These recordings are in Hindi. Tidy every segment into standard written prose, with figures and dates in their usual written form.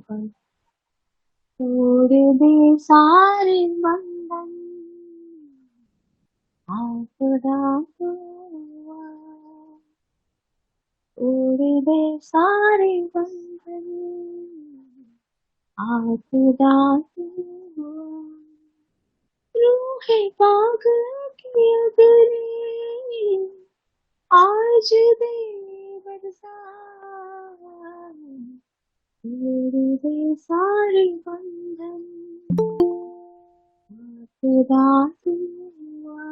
पर तोड़ दे सारे बंधन, हाँ खुदा तू हुआ। तोड़ दे सारे बंधन, हाँ खुदा तू हुआ। रूह पागल की अगली आज दे बरसा, तोड़ दे सारे बंधन, हाँ खुदा तू हुआ।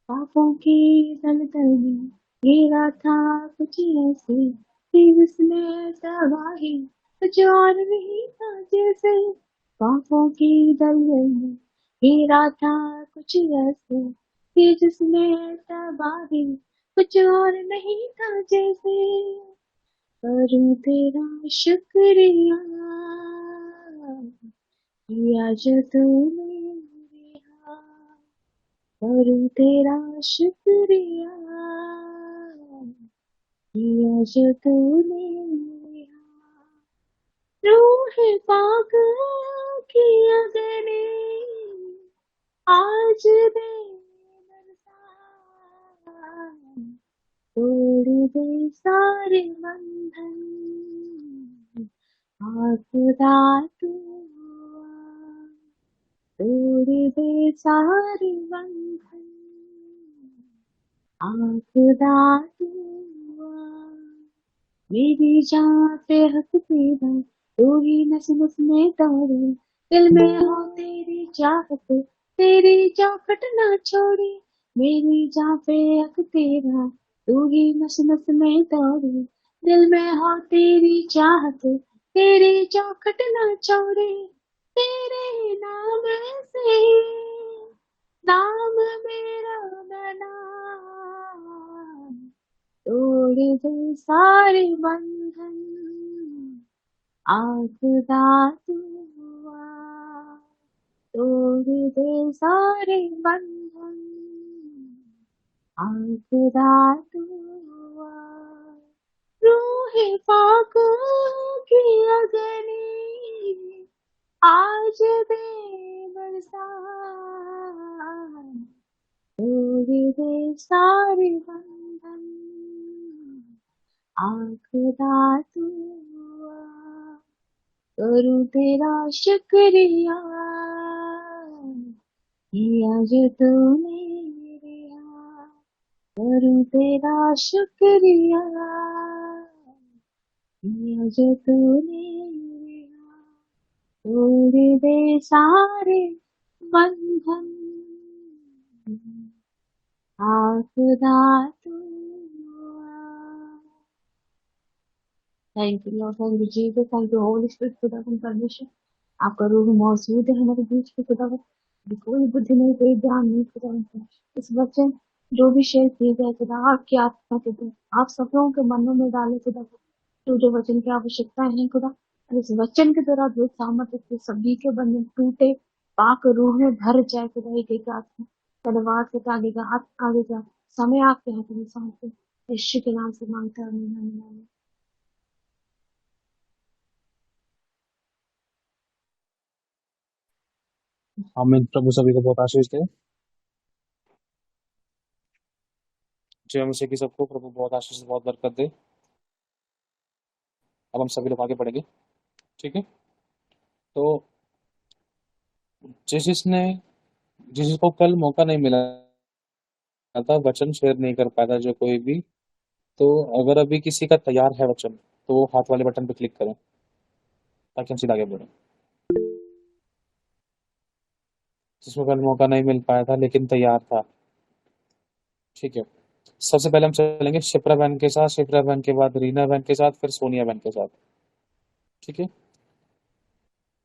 पापों की दलदल में गिरा था कुछ ऐसे, फिर उसमें तबाही कुछ और नहीं था जैसे। पापों की दलदल में गिरा था कुछ ऐसे, फिर जिसमें तबाही कुछ और नहीं था जैसे। करूं तेरा शुक्रिया किया जो तूने दिया, करूं तेरा शुक्रिया किया जो तूने दिया। रूह पाक की अगनी आज दे बरसा, तोड़ दे सारे बंधन, हाँ खुदा तू हुआ। तोड़ दे सारे बंधन, हाँ खुदा तू हुआ। मेरी जान पे हक तेरा, तू ही नस नस में दौड़े, दिल में हो तेरी चाहत, तेरी चौखट ना छोड़े। मेरी जान पे हक तेरा, तू ही नस नस में दौड़े, दिल में हो तेरी चाहत, तेरी चौखट ना छोड़े। तेरे नाम से नाम मेरा बना, तोड़ दे सारे बंधन, आ खुदा तू हुआ। तोड़ दे सारे बंधन, आ खुदा तू हुआ। रूह पाक की अगनी आज दे बरसा, तोड़ दे सारे बंधन, आ खुदा तू हुआ। करूं तेरा शुक्रिया किया जो तूने दिया, करूं तेरा शुक्रिया किया जो तूने दिया। तोड़ दे सारे बंधन, आ खुदा तू हुआ। Thank you Lord, thank you Jesus, thank you Holi spirit, खुदा की परमिशन। आपका रूह मौजूद है हमारे बीच में खुदा। कोई बुद्धि नहीं, कोई ज्ञान नहीं खुदा। इस वचन जो भी शेयर किए गए खुदा, आपकी आत्मा के दो, आप सब लोगों के मनों में डाले खुदा। जो वचन की आवश्यकता है खुदा, और इस वचन के द्वारा जो सामर्थ्य के सभी के बंधन टूटे, पाक रूह में भर जाए खुदा। एक आत्मा तलवार से आगे का आगे का समय आपके हाथ में सौंपते, यीशु के नाम से मांगता है, आमीन, आमीन, आमीन। हमें प्रभु सभी को बहुत आशीष दे। जय मसीह की सबको प्रभु बहुत आशीष बहुत बरकत दे। अब हम सभी लोग आगे बढ़ेंगे, ठीक है। तो जिसको कल मौका नहीं मिला था, वचन शेयर नहीं कर पाया था जो कोई भी, तो अगर अभी किसी का तैयार है वचन, तो वो हाथ वाले बटन पे क्लिक करें ताकि हम सीधा आगे बढ़े। जिसको कल मौका नहीं मिल पाया था लेकिन तैयार था, ठीक है। सबसे पहले हम चलेंगे शिप्रा बहन के साथ, शिप्रा बहन के बाद रीना बहन के साथ, फिर सोनिया बहन के साथ, ठीक है।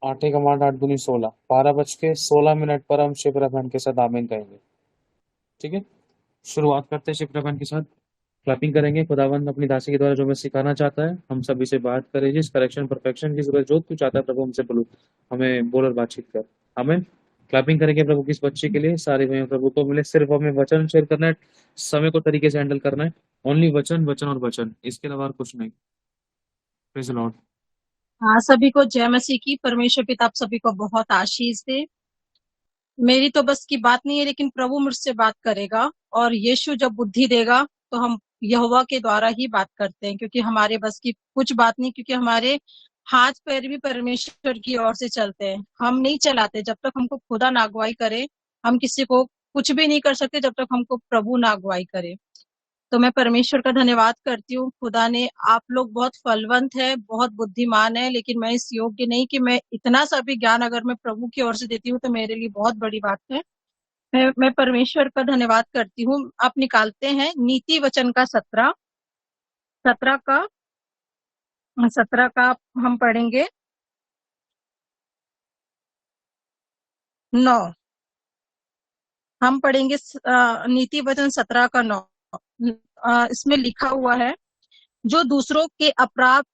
8 का 8 दूनी 16, 12:16 पर हम शिप्रा बहन के साथ आमीन कहेंगे, ठीक है। शुरुआत करते हैं शिप्रा बहन के साथ। क्लैपिंग करेंगे। खुदावंद अपनी दासी के द्वारा जो मैं सिखाना चाहता है, हम सभी से बात करे, जिस करेक्शन परफेक्शन की जरूरत जो तू चाहता है प्रभु हमसे बोलो, हमें बोल और बातचीत कर। हमें क्लैपिंग करेंगे प्रभु किस बच्चे के लिए, सारे में प्रभु को मिले। सिर्फ हमें वचन शेयर करना है, समय को तरीके से हैंडल करना है। ओनली वचन वचन और वचन, इसके अलावा और कुछ नहीं। Praise the Lord. हाँ, सभी को जय मसीह की। परमेश्वर पिता आप सभी को बहुत आशीष दे। मेरी तो बस की बात नहीं है, लेकिन प्रभु मुझसे बात करेगा, और यीशु जब बुद्धि देगा तो हम यहोवा के द्वारा ही बात करते हैं, क्योंकि हमारे बस की कुछ बात नहीं, क्योंकि हमारे हाथ पैर भी परमेश्वर की ओर से चलते हैं। हम नहीं चलाते जब तक हमको खुदा ना अगुवाई करे। हम किसी को कुछ भी नहीं कर सकते जब तक हमको प्रभु ना अगुवाई करे। तो मैं परमेश्वर का धन्यवाद करती हूँ। खुदा ने, आप लोग बहुत फलवंत है, बहुत बुद्धिमान है, लेकिन मैं इस योग्य नहीं कि मैं इतना सा भी ज्ञान अगर मैं प्रभु की ओर से देती हूँ तो मेरे लिए बहुत बड़ी बात है। मैं परमेश्वर का धन्यवाद करती हूँ। आप निकालते हैं नीति वचन का 17 का हम पढ़ेंगे 9। हम पढ़ेंगे नीति वचन 17 का 9। इसमें लिखा हुआ है, जो दूसरों के अपराध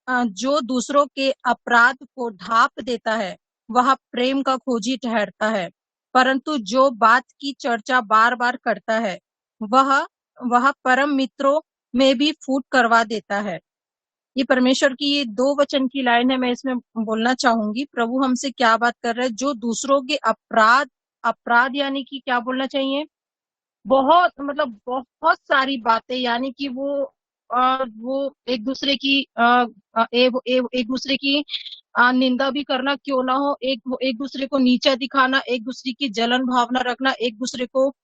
को ढांप देता है वह प्रेम का खोजी ठहरता है, परंतु जो बात की चर्चा बार बार करता है वह वह परम मित्रों में भी फूट करवा देता है। ये परमेश्वर की ये 2 वचन की लाइन है। मैं इसमें बोलना चाहूंगी प्रभु हमसे क्या बात कर रहे हैं। जो दूसरों के अपराध अपराध यानी कि क्या बोलना चाहिए, बहुत मतलब बहुत सारी बातें, यानी कि वो एक दूसरे की एक दूसरे की निंदा भी करना क्यों ना हो, एक दूसरे को नीचा दिखाना, एक दूसरे की जलन भावना रखना, एक दूसरे को,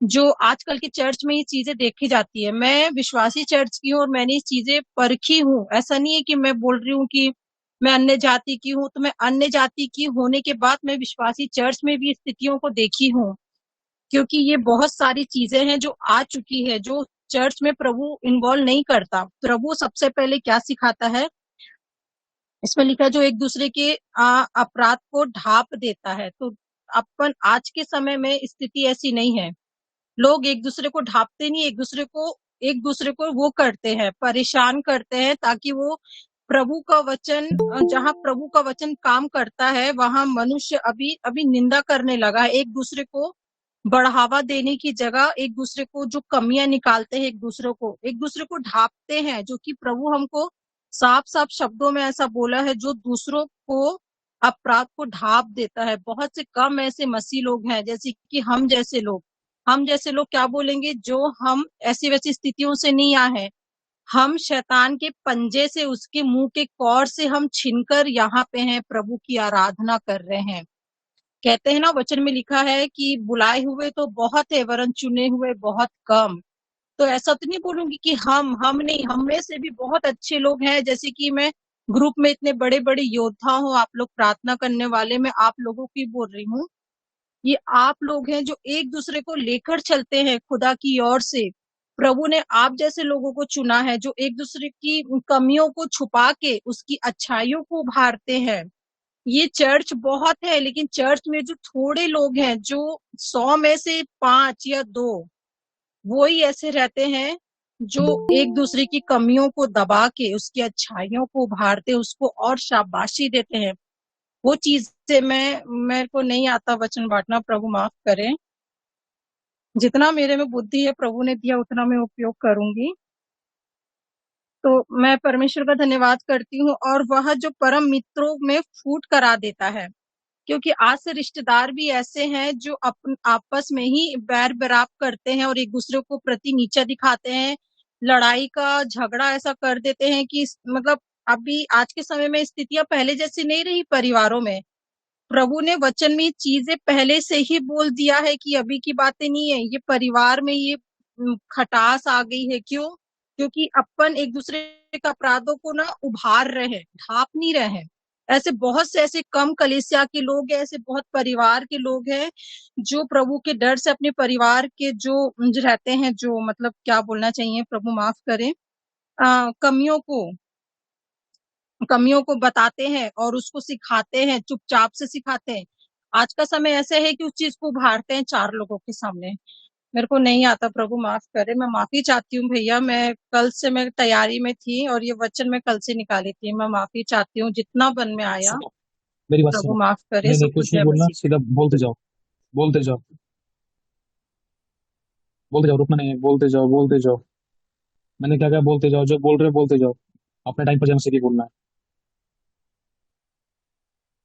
जो आजकल के चर्च में ये चीजें देखी जाती है। मैं विश्वासी चर्च की हूँ और मैंने ये चीजें परखी हूँ। ऐसा नहीं है कि मैं बोल रही हूँ कि मैं अन्य जाति की हूँ, तो मैं अन्य जाति की होने के बाद मैं विश्वासी चर्च में भी स्थितियों को देखी हूँ, क्योंकि ये बहुत सारी चीजें हैं जो आ चुकी है, जो चर्च में प्रभु इन्वॉल्व नहीं करता। प्रभु सबसे पहले क्या सिखाता है, इसमें लिखा है जो एक दूसरे के अपराध को ढांप देता है। तो अपन आज के समय में स्थिति ऐसी नहीं है। लोग एक दूसरे को ढांपते नहीं, एक दूसरे को वो करते हैं, परेशान करते हैं, ताकि वो प्रभु का वचन, जहाँ प्रभु का वचन काम करता है वहां मनुष्य अभी अभी निंदा करने लगा है। एक दूसरे को बढ़ावा देने की जगह एक दूसरे को जो कमियां निकालते हैं, एक दूसरे को ढांपते हैं, जो कि प्रभु हमको साफ साफ शब्दों में ऐसा बोला है, जो दूसरों को अपराध को ढांप देता है। बहुत से कम ऐसे मसीह लोग हैं, जैसे कि हम जैसे लोग क्या बोलेंगे, जो हम ऐसी वैसी स्थितियों से नहीं आए हैं। हम शैतान के पंजे से, उसके मुंह के कौर से हम छिनकर यहाँ पे हैं, प्रभु की आराधना कर रहे हैं। कहते हैं ना, वचन में लिखा है कि बुलाए हुए तो बहुत है, वरन चुने हुए बहुत कम। तो ऐसा तो नहीं बोलूंगी कि हम नहीं, हम में से भी बहुत अच्छे लोग हैं। जैसे कि मैं ग्रुप में इतने बड़े बड़े योद्धा हूँ, आप लोग प्रार्थना करने वाले, मैं आप लोगों की बोल रही हूँ। ये आप लोग हैं जो एक दूसरे को लेकर चलते हैं खुदा की ओर से। प्रभु ने आप जैसे लोगों को चुना है, जो एक दूसरे की कमियों को छुपा के उसकी अच्छाइयों को उभारते हैं। ये चर्च बहुत है, लेकिन चर्च में जो थोड़े लोग हैं, जो 100 में से 5 या 2, वो ही ऐसे रहते हैं जो एक दूसरे की कमियों को दबा के उसकी अच्छाइयों को उभारते, उसको और शाबाशी देते हैं। वो चीज से मेरे को नहीं आता वचन बांटना, प्रभु माफ करें। जितना मेरे में बुद्धि है प्रभु ने दिया, उतना मैं उपयोग करूंगी। तो मैं परमेश्वर का धन्यवाद करती हूँ। और वह जो परम मित्रों में फूट करा देता है, क्योंकि आज से रिश्तेदार भी ऐसे हैं जो आपस में ही बैर बराब करते हैं और एक दूसरे को प्रति नीचा दिखाते हैं, लड़ाई का झगड़ा ऐसा कर देते हैं कि मतलब अभी आज के समय में स्थितियां पहले जैसी नहीं रही परिवारों में। प्रभु ने वचन में ये चीजें पहले से ही बोल दिया है कि अभी की बातें नहीं है। ये परिवार में ये खटास आ गई है। क्यों? क्योंकि अपन एक दूसरे के अपराधों को ना उभार रहे हैं, ढांप नहीं रहे हैं। ऐसे बहुत से ऐसे कम कलीसिया के लोग हैं, ऐसे बहुत परिवार के लोग हैं जो प्रभु के डर से अपने परिवार के जो रहते हैं, जो मतलब क्या बोलना चाहिए, प्रभु माफ करें, कमियों को कमियों को बताते हैं और उसको सिखाते हैं, चुपचाप से सिखाते हैं। आज का समय ऐसे है कि उस चीज को उभारते हैं 4 लोगों के सामने। मेरे को नहीं आता, प्रभु माफ करे। मैं माफी चाहती हूँ भैया, मैं कल से मैं तैयारी में थी और ये वचन मैं कल से निकाली थी। मैं माफी चाहती हूँ, जितना मन में आया। सुनो, मेरी बात प्रभु सुनो। माफ करे। नहीं नहीं, सबको कुछ नहीं जय बोलना, मसीह की। सीधा बोलते जाओ, बोलते जाओ, बोलते जाओ, रुकना नहीं है, बोलते जाओ, बोलते जाओ। मैंने क्या क्या बोलते जाओ, जो बोल रहे हो बोलते जाओ। अपने टाइम पर जैसे भी बोलना है।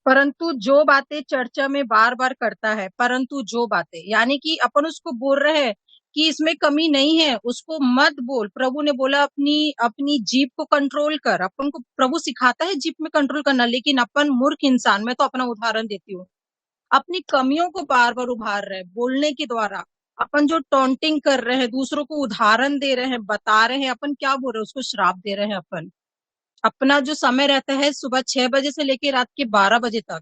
परंतु जो बातें चर्चा में बार बार करता है, परंतु जो बातें यानी कि अपन उसको बोल रहे हैं कि इसमें कमी नहीं है, उसको मत बोल। प्रभु ने बोला अपनी अपनी जीभ को कंट्रोल कर। अपन को प्रभु सिखाता है जीभ में कंट्रोल करना, लेकिन अपन मूर्ख इंसान, मैं तो अपना उदाहरण देती हूँ, अपनी कमियों को बार बार उभार रहे हैं बोलने के द्वारा। अपन जो टॉन्टिंग कर रहे हैं, दूसरों को उदाहरण दे रहे हैं, बता रहे हैं, अपन क्या बोल रहे हैं, उसको श्राप दे रहे हैं। अपन अपना जो समय रहता है सुबह 6 बजे से लेकर रात के 12 बजे तक,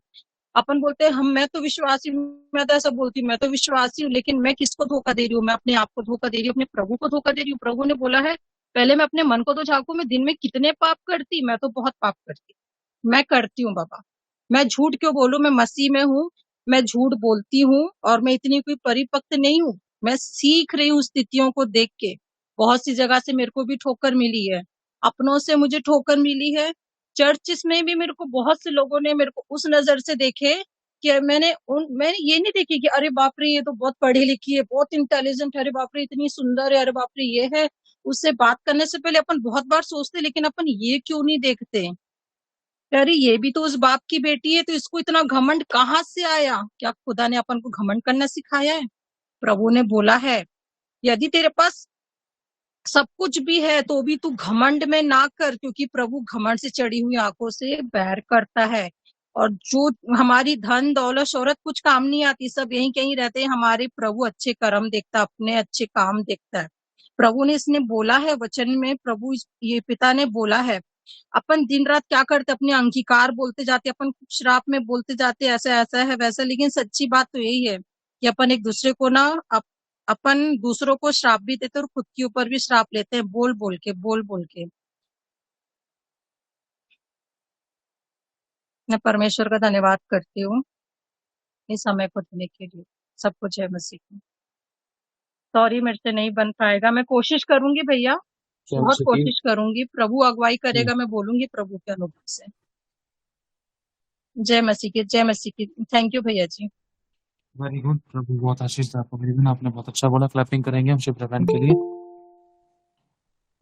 अपन बोलते हैं हम मैं तो विश्वासी हूँ, मैं तो ऐसा बोलती हूँ मैं तो विश्वासी हूँ, लेकिन मैं किसको धोखा दे रही हूँ? मैं अपने आप को धोखा दे रही हूँ, अपने प्रभु को धोखा दे रही हूँ। प्रभु ने बोला है पहले मैं अपने मन को तो झांकू, मैं दिन में कितने पाप करती, मैं तो बहुत पाप करती, मैं करती हूँ बाबा। मैं झूठ क्यों बोलूं? मैं मसीह में हूँ, मैं झूठ बोलती हूँ, और मैं इतनी कोई परिपक्व नहीं हूँ। मैं सीख रही हूँ स्थितियों को देख के। बहुत सी जगह से मेरे को भी ठोकर मिली है, अपनों से मुझे ठोकर मिली है, चर्च में भी मेरे को बहुत से लोगों ने मेरे को उस नजर से देखे कि मैंने ये नहीं देखी कि अरे बाप रे ये तो बहुत पढ़ी लिखी है, बहुत इंटेलिजेंट है, अरे बाप रे इतनी सुंदर है, अरे बाप रे ये है। उससे बात करने से पहले अपन बहुत बार सोचते, लेकिन अपन ये क्यों नहीं देखते कि अरे ये भी तो उस बाप की बेटी है, तो इसको इतना घमंड कहाँ से आया? क्या खुदा ने अपन को घमंड करना सिखाया है? प्रभु ने बोला है यदि तेरे पास सब कुछ भी है तो भी तू घमंड में ना कर, क्योंकि प्रभु घमंड से चढ़ी हुई आंखों से बैर करता है। और जो हमारी धन दौलत शोहरत कुछ काम नहीं आती, सब यहीं कहीं रहते हैं। हमारे प्रभु अच्छे कर्म देखता है, अपने अच्छे काम देखता है। प्रभु ने इसने बोला है वचन में, प्रभु ये पिता ने बोला है। अपन दिन रात क्या करते, अपने अंगीकार बोलते जाते, अपन श्राप में बोलते जाते, ऐसा ऐसा है वैसा, लेकिन सच्ची बात तो यही है कि अपन एक दूसरे को ना अपन दूसरों को श्राप भी देते और खुद के ऊपर भी श्राप लेते हैं, बोल बोल के, बोल बोल के। मैं परमेश्वर का धन्यवाद करती हूँ इस समय को देने के लिए। सबको जय मसीह की। सॉरी मेरे से नहीं बन पाएगा, मैं कोशिश करूंगी भैया, जय बहुत मसीह की। कोशिश करूंगी, प्रभु अगुवाई करेगा, मैं बोलूंगी प्रभु के अनुभव से। जय मसीह की, जय मसीह की। थैंक यू भैया जी। वेरी गुड, प्रभु बहुत आशीष दे आपको मेरी बहन, आपने बहुत अच्छा बोला। क्लैपिंग करेंगे हम शिव बहन के लिए।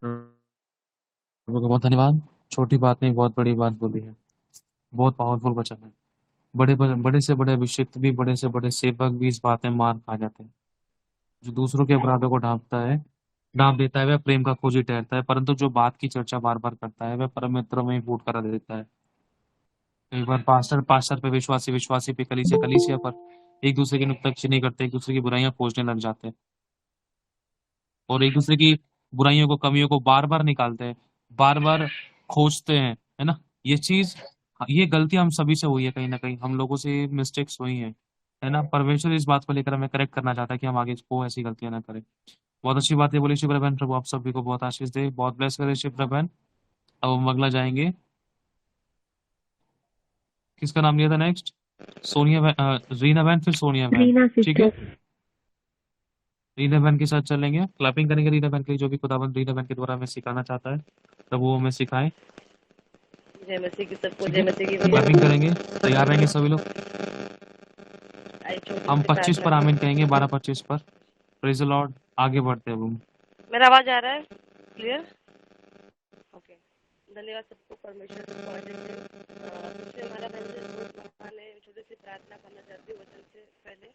प्रभु का बहुत धन्यवाद। छोटी बात नहीं, बहुत बड़ी बात बोली है, बहुत पावरफुल वचन है। बड़े से बड़े अभिषेक भी, बड़े से बड़े सेवक भी इस बात में मार खा जाते हैं। जो दूसरों के अपराधों को ढांप देता है वह प्रेम का खोजी ठहरता है, परंतु जो बात की चर्चा बार बार करता है वह परम मित्रों में फूट करा देता है। कई बार पास्टर पे, विश्वासी पे, कलीसिया पर एक दूसरे की नुक्ताचीनी नहीं करते, एक दूसरे की बुराइयां खोजने लग जाते हैं और एक दूसरे की बुराइयों को, कमियों को बार बार निकालते हैं, बार बार खोजते हैं, है ना। ये गलती हम सभी से हुई है, कहीं ना कहीं हम लोगों से मिस्टेक्स हुई हैं, है ना। परमेश्वर इस बात को लेकर हमें करेक्ट करना चाहता है कि हम आगे को ऐसी गलतियां ना करें। बहुत अच्छी बात है बोली शिप्रा बहन। प्रभु आप सभी को बहुत आशीष दे, बहुत ब्लेस करे शिप्रा बहन। अब हम अगला जाएंगे, किसका नाम लिया था नेक्स्ट? रीना बहन, फिर सोनिया बहन, रीना ठीक है। सिस्टर। रीना बहन के साथ चलेंगे, क्लैपिंग करेंगे रीना बहन के लिए, जो भी खुदावंद रीना बहन के द्वारा हमें सिखाना चाहता है तब वो हमें सिखाए, जय मसीह की सबको, ठीक जय है। मसीह की। क्लैपिंग करेंगे, तैयार रहेंगे सभी लोग। आई छोटी हम सी 25 पर प्रार्थना। आमीन कहेंगे, 12-25 पर। Praise the Lord. आगे बढ़ते हैं अब हम। मेरा आवाज आ रहा है क्लियर? ओके, धन्यवाद सबको परमेश्वर के पहुंचने से। सबसे हमारा मैं छोटी सी प्रार्थना करना चाहती हूँ वचन से पहले।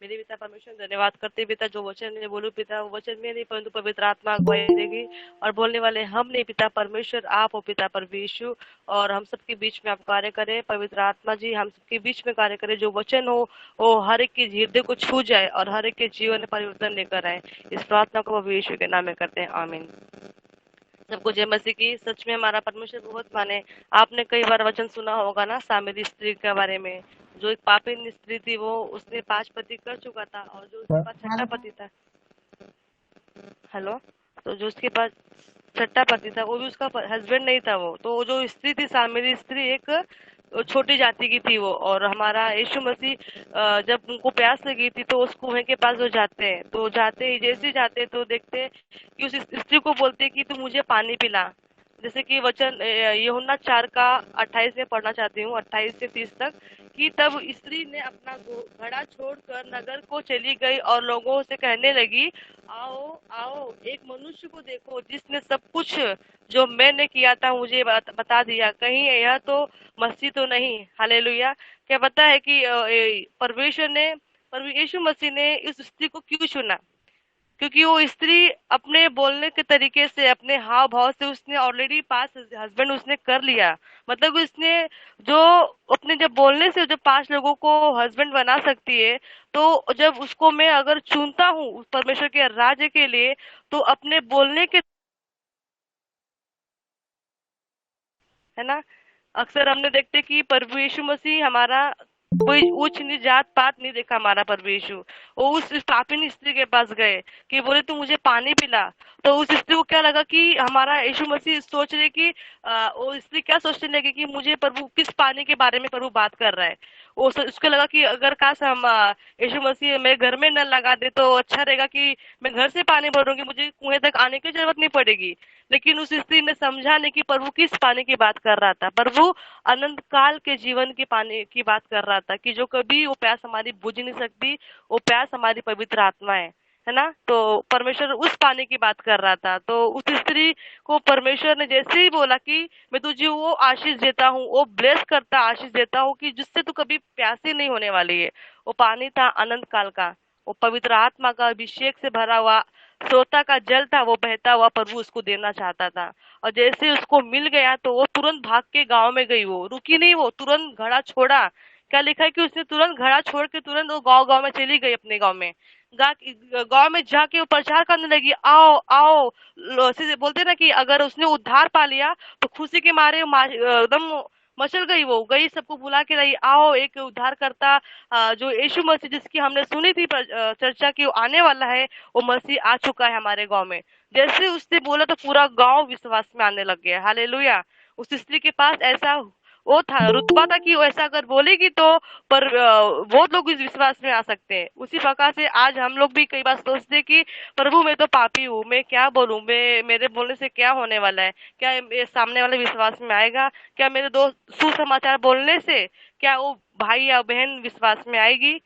मेरे पिता परमेश्वर धन्यवाद करते पिता, जो वचन मैं बोलूँ पिता, वो वचन में नहीं परंतु पवित्र आत्मा अगुवाई देगी, और बोलने वाले हम नहीं पिता परमेश्वर आप हो पिता परमेश्वर, और हम सबके बीच में आप कार्य करें पवित्र आत्मा जी, हम सबके बीच में कार्य करें। जो वचन हो वो हर एक के हृदय को छू जाए और हर एक के जीवन में परिवर्तन लेकर आए। इस प्रार्थना को प्रभु यीशु के नाम में करते हैं, आमीन। सबको जय मसीह की। सच में हमारा परमेश्वर बहुत माने। आपने कई बार वचन सुना होगा ना सामरी स्त्री के बारे में, जो एक पापिन स्त्री थी, वो उसने 5 पति कर चुका था, और जो उसके पास छठा पति था, हेलो, तो जो उसके पास छठा पति था वो भी उसका हस्बैंड नहीं था। वो तो जो स्त्री थी सामरी स्त्री, एक छोटी जाति की थी वो। और हमारा यीशु मसीह जब उनको प्यास लगी थी तो उस कुएं के पास वो जाते हैं, तो जाते ही जैसे जाते तो देखते कि उस स्त्री को बोलते कि तू मुझे पानी पिला। जैसे कि वचन यूहन्ना 4 का 28 में पढ़ना चाहती हूँ, 28 से 30 तक, कि तब स्त्री ने अपना घड़ा छोड़कर नगर को चली गई और लोगों से कहने लगी, आओ आओ, एक मनुष्य को देखो जिसने सब कुछ जो मैंने किया था मुझे बता दिया, कहीं यह तो मसीह तो नहीं। हालेलुया। क्या पता है कि प्रभु यीशु मसीह ने इस स्त्री को क्यों चुना? क्योंकि वो स्त्री अपने बोलने के तरीके से, अपने हाव भाव से उसने ऑलरेडी पास हस्बैंड उसने कर लिया। मतलब उसने जो अपने जब बोलने से जब 5 लोगों को हस्बैंड बना सकती है, तो जब उसको मैं अगर चुनता हूँ परमेश्वर के राज्य के लिए, तो अपने बोलने के, है ना, अक्सर हमने देखते कि प्रभु यीशु मसीह हमारा कोई उच्च नीच जात पात नहीं देखा। हमारा प्रभु यीशु वो उस पापिन स्त्री के पास गए कि बोले तू मुझे पानी पिला। तो उस स्त्री को क्या लगा कि हमारा यीशु मसीह सोच रहे कि वो स्त्री क्या सोचने लगी कि मुझे प्रभु किस पानी के बारे में प्रभु बात कर रहा है। उसको लगा कि अगर काश हम यीशु मसीह मेरे घर में नल लगा दे तो अच्छा रहेगा कि मैं घर से पानी भरूंगी, मुझे कुएं तक आने की जरूरत नहीं पड़ेगी। लेकिन उस स्त्री ने समझा नहीं कि प्रभु किस पानी की बात कर रहा था। प्रभु अनंत काल के जीवन के पानी की बात कर रहा था कि जो कभी वो प्यास हमारी बुझ नहीं सकती, वो प्यास हमारी पवित्र आत्मा है ना। तो परमेश्वर उस पानी की बात कर रहा था। तो उस स्त्री को परमेश्वर ने जैसे ही बोला कि मैं तुझे वो आशीष देता हूँ, वो ब्लेस करता आशीष देता हूँ कि जिससे तू कभी प्यासी नहीं होने वाली है। वो पानी था अनंत काल का, वो पवित्र आत्मा का अभिषेक से भरा हुआ श्रोता का जल था, वो बहता हुआ प्रभु उसको देना चाहता था। और जैसे उसको मिल गया तो वो तुरंत भाग के गांव में गई, वो रुकी नहीं, वो तुरंत घड़ा छोड़ा। क्या लिखा है कि उसने तुरंत घड़ा छोड़ के तुरंत वो गांव गांव में चली गई, अपने गांव में। गांव में जाके वो प्रचार करने लगी, आओ आओ। ऐसे बोलते ना कि अगर उसने उद्धार पा लिया तो खुशी के मारे एकदम मचल गई, वो गई सबको बुला के लाई, आओ एक उद्धार करता जो यीशु मसीह जिसकी हमने सुनी थी चर्चा की वो आने वाला है, वो मसीह आ चुका है हमारे गांव में। जैसे उसने बोला तो पूरा गांव विश्वास में आने लग गया। हालेलुया। उस स्त्री के पास ऐसा वो था, रुतबा था कि वो ऐसा अगर बोलेगी तो पर वो लोग इस विश्वास में आ सकते हैं। उसी प्रकार से आज हम लोग भी कई बार सोचते हैं कि प्रभु मैं तो पापी हूँ, मैं क्या बोलूं, मैं मेरे बोलने से क्या होने वाला है, क्या ये सामने वाले विश्वास में आएगा, क्या मेरे दोस्त सुसमाचार बोलने से क्या वो भाई या बहन विश्वास में आएगी।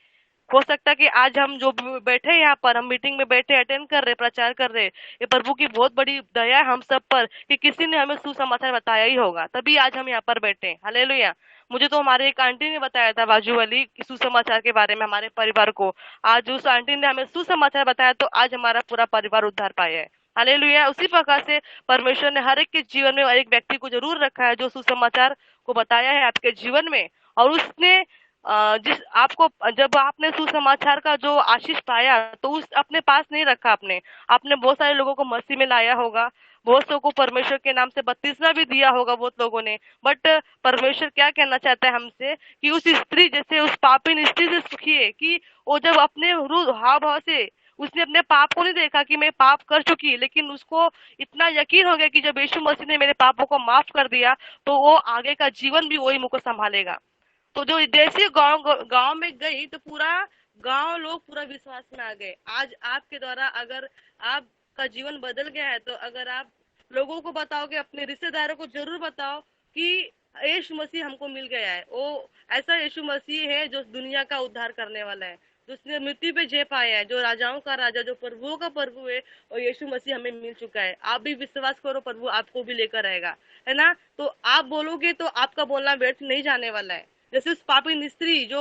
हो सकता है कि आज हम जो बैठे यहाँ पर, हम मीटिंग में बैठे अटेंड कर रहे, प्रचार कर रहे, ये प्रभु की बहुत बड़ी दया है हम सब पर कि किसी ने हमें सुसमाचार बताया ही होगा, तभी आज हम यहाँ पर बैठे। हालेलुया। मुझे तो हमारे एक आंटी ने बताया था, बाजू वाली, कि सुसमाचार के बारे में हमारे परिवार को। आज उस आंटी ने हमें सुसमाचार बताया तो आज हमारा पूरा परिवार उद्धार पाया है। हालेलुया। उसी प्रकार से परमेश्वर ने हर एक के जीवन में एक व्यक्ति को जरूर रखा है जो सुसमाचार को बताया है आपके जीवन में। और उसने जिस आपको जब आपने सुसमाचार का जो आशीष पाया तो उस अपने पास नहीं रखा, आपने आपने बहुत सारे लोगों को मसीह में लाया होगा, बहुत लोगों को परमेश्वर के नाम से बपतिस्मा भी दिया होगा बहुत लोगों ने। बट परमेश्वर क्या कहना चाहता है हमसे कि उस स्त्री जैसे उस पापिन स्त्री से सीखिए कि वो जब अपने हाव भाव से उसने अपने पाप को नहीं देखा कि मैं पाप कर चुकी, लेकिन उसको इतना यकीन हो गया कि जब यीशु मसीह ने मेरे पापों को माफ कर दिया तो वो आगे का जीवन भी वही मुझको संभालेगा। तो जो जैसे गांव गांव में गई तो पूरा गांव लोग पूरा विश्वास में आ गए। आज आपके द्वारा अगर आपका जीवन बदल गया है तो अगर आप लोगों को बताओगे, अपने रिश्तेदारों को जरूर बताओ कि यीशु मसीह हमको मिल गया है। वो ऐसा यीशु मसीह है जो दुनिया का उद्धार करने वाला है, जिसने मृत्यु पे जय पाया है, जो राजाओं का राजा, जो प्रभुओं का प्रभु है, और यीशु मसीह हमें मिल चुका है। आप भी विश्वास करो, प्रभु आपको भी लेकर आएगा, है ना। तो आप बोलोगे तो आपका बोलना व्यर्थ नहीं जाने वाला है। जैसे उस पापी स्त्री जो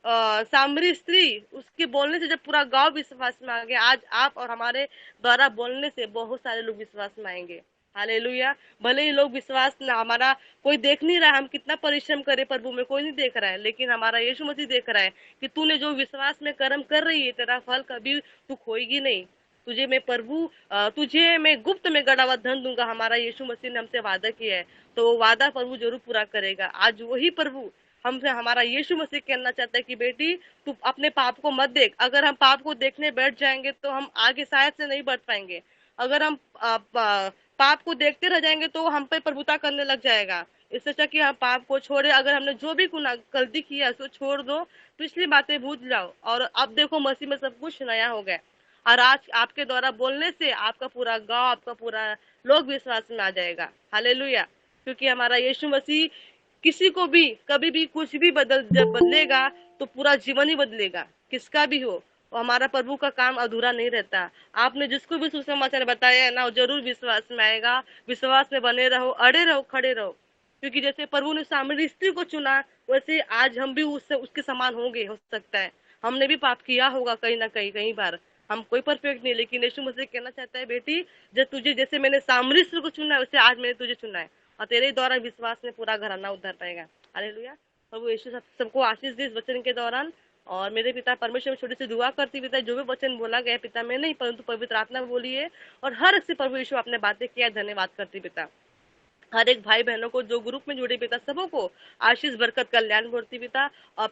सामरी स्त्री, उसके बोलने से जब पूरा गांव विश्वास में आ गया, आज आप और हमारे द्वारा बोलने से बहुत सारे लोग विश्वास में आएंगे। हालेलुया। भले ही लोग विश्वास न, हमारा कोई देख नहीं रहा, हम कितना परिश्रम करे प्रभु में कोई नहीं देख रहा है, लेकिन हमारा यीशु मसीह देख रहा है कि तूने जो विश्वास में कर्म कर रही है तेरा फल कभी तू खोएगी नहीं। तुझे मैं प्रभु तुझे मैं गुप्त में गड़ा हुआ धन दूंगा, हमारा यीशु मसीह ने हमसे वादा किया है, तो वो वादा प्रभु जरूर पूरा करेगा। आज वही प्रभु हमसे, हमारा यीशु मसीह कहना चाहता है कि बेटी तू अपने पाप को मत देख। अगर हम पाप को देखने बैठ जाएंगे तो हम आगे शायद से नहीं बढ़ पाएंगे। अगर हम पाप को देखते रह जाएंगे तो हम पे प्रभुता करने लग जाएगा। इससे अच्छा कि हम पाप को छोड़े, अगर हमने जो भी गलती किया उसको छोड़ दो, पिछली बातें भूल जाओ और अब देखो मसीह में सब कुछ नया हो गया। और आज आपके द्वारा बोलने से आपका पूरा गांव, आपका पूरा लोग विश्वास में आ जाएगा। हालेलुया। क्योंकि हमारा यीशु मसीह किसी को भी कभी भी कुछ भी जब बदलेगा तो पूरा जीवन ही बदलेगा, किसका भी हो। और हमारा प्रभु का काम अधूरा नहीं रहता। आपने जिसको भी सुसमाचार बताया है ना, वो जरूर विश्वास में आएगा। विश्वास में बने रहो, अड़े रहो, खड़े रहो। क्योंकि जैसे प्रभु ने सामरी स्त्री को चुना, वैसे आज हम भी उसके समान होंगे। हो सकता है हमने भी पाप किया होगा कहीं ना कहीं बार, हम कोई परफेक्ट नहीं, लेकिन यीशु मसीह कहना चाहता है, बेटी जब तुझे जैसे मैंने सामरी स्त्री को चुना है, वैसे आज मैंने तुझे चुना है, और तेरे द्वारा विश्वास में पूरा घराना उद्धार पाएगा। हालेलुया। प्रभु यीशु सबको आशीष दे इस वचन के दौरान। और मेरे पिता परमेश्वर में छोटी सी दुआ करती पिता, जो भी वचन बोला गया पिता में नहीं परंतु पवित्र आत्मा बोली है, और हर एक से प्रभु यीशु आपने बातें किया, धन्यवाद करती पिता। हर एक भाई बहनों को जो ग्रुप में जुड़े पिता, सबों को आशीष बरकत कल्याण बोलती पिता। और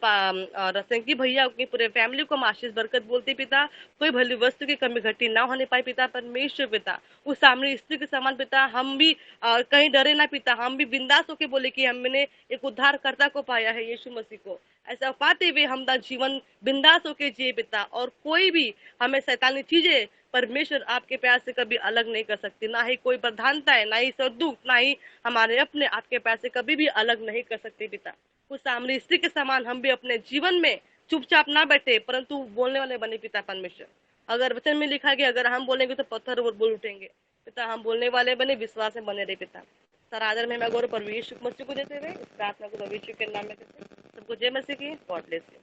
संकी भैया की पूरे फैमिली को हम आशीष बरकत बोलती पिता। कोई भली वस्तु की कमी घटी ना होने पाए पिता परमेश्वर पिता। उस सामने स्त्री के समान पिता हम भी कहीं डरे ना पिता, हम भी बिंदास होके बोले कि हमने एक उद्धारकर्ता को पाया है, यीशु मसीह को। ऐसा पाते हुए हम जीवन बिंदास होके जिए पिता, और कोई भी हमें शैतानी चीजें परमेश्वर आपके प्यार से कभी अलग नहीं कर सकती, ना ही कोई प्रधानता है, ना ही सदुख, ना ही हमारे अपने आपके प्यार से कभी भी अलग नहीं कर सकते पिता। उस सामरी स्त्री के समान हम भी अपने जीवन में चुपचाप ना बैठे, परंतु बोलने वाले बने पिता परमेश्वर। अगर वचन में लिखा गया अगर हम बोलेंगे तो पत्थर बोल उठेंगे पिता, हम बोलने वाले बने, विश्वास में बने रहे पिता। सारा आदर में मैं गौरव प्रभु यीशु मसीह को देते हुए इस प्रार्थना को प्रभु यीशु के नाम में देते सबको जय मसीह की। God bless you.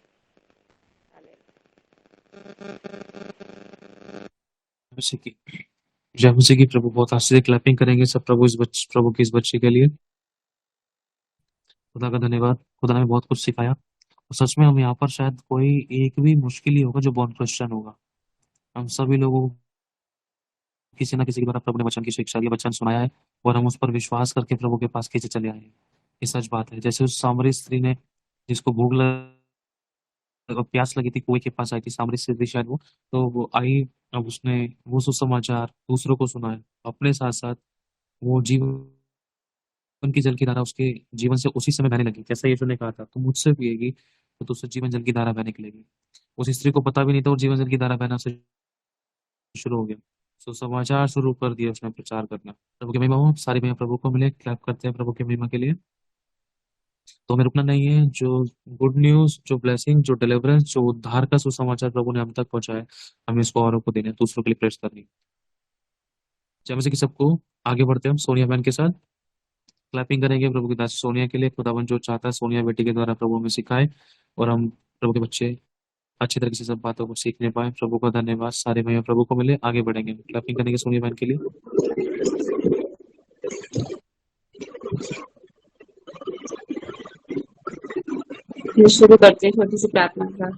जय मसीह की। प्रभु बहुत आशीष से क्लैपिंग करेंगे सब प्रभु की इस बच्चे के लिए। खुदा का धन्यवाद। खुदा ने बहुत कुछ सिखाया, और सच में हम यहाँ पर शायद कोई एक भी मुश्किल ही होगा जो बॉर्न क्रिश्चियन होगा। हम सभी लोगों को किसी न किसी के द्वारा प्रभु ने वचन की शिक्षा दी, वचन सुनाया है, और हम उस पर विश्वास करके प्रभु के पास खींचे चले आए हैं। ये सच बात है। जैसे उस सामरी स्त्री ने, जिसको भूख प्यास लगी थी, कुएं के पास आई थी, सामरी स्त्री शायद वो, तो वो आई, अब उसने वो सुसमाचार दूसरों को सुनाया, अपने साथ साथ वो जीवन की जल की धारा उसके जीवन से उसी समय बहने लगी। जैसा यीशु ने कहा था, तुम मुझसे पिएगी तो तुझसे जीवन जल की धारा बहने निकलेगी। उस स्त्री को पता भी नहीं था, और जीवन जल की धारा बहना से शुरू हो गया। सुसमाचार शुरू कर दिया उसने प्रचार करना। प्रभु की महिमा हो, सारी महिमा प्रभु को मिले। क्लैप करते हैं प्रभु की महिमा के लिए। तो हमें रुकना नहीं है। जो गुड न्यूज, जो ब्लेसिंग, जो डिलीवरेंस, जो उद्धार का सुसमाचार प्रभु ने हम तक पहुंचाया, हमें इसको औरों को देना है, दूसरों के लिए प्रेस करनी। जय मसीह की सबको। आगे बढ़ते हैं हम सोनिया बहन के साथ। क्लैपिंग करेंगे प्रभु की दासी सोनिया के लिए। खुदावन जो चाहता है सोनिया बेटी के द्वारा प्रभु हमें सिखाए, और हम प्रभु के बच्चे अच्छी तरीके से सब बातों को सीखने पाए। प्रभु का धन्यवाद। सारे महिमा प्रभु को मिले। आगे बढ़ेंगे। क्लैपिंग करेंगे सोनिया बहन के लिए। शुरू करते हैं छोटी सी प्रार्थना का।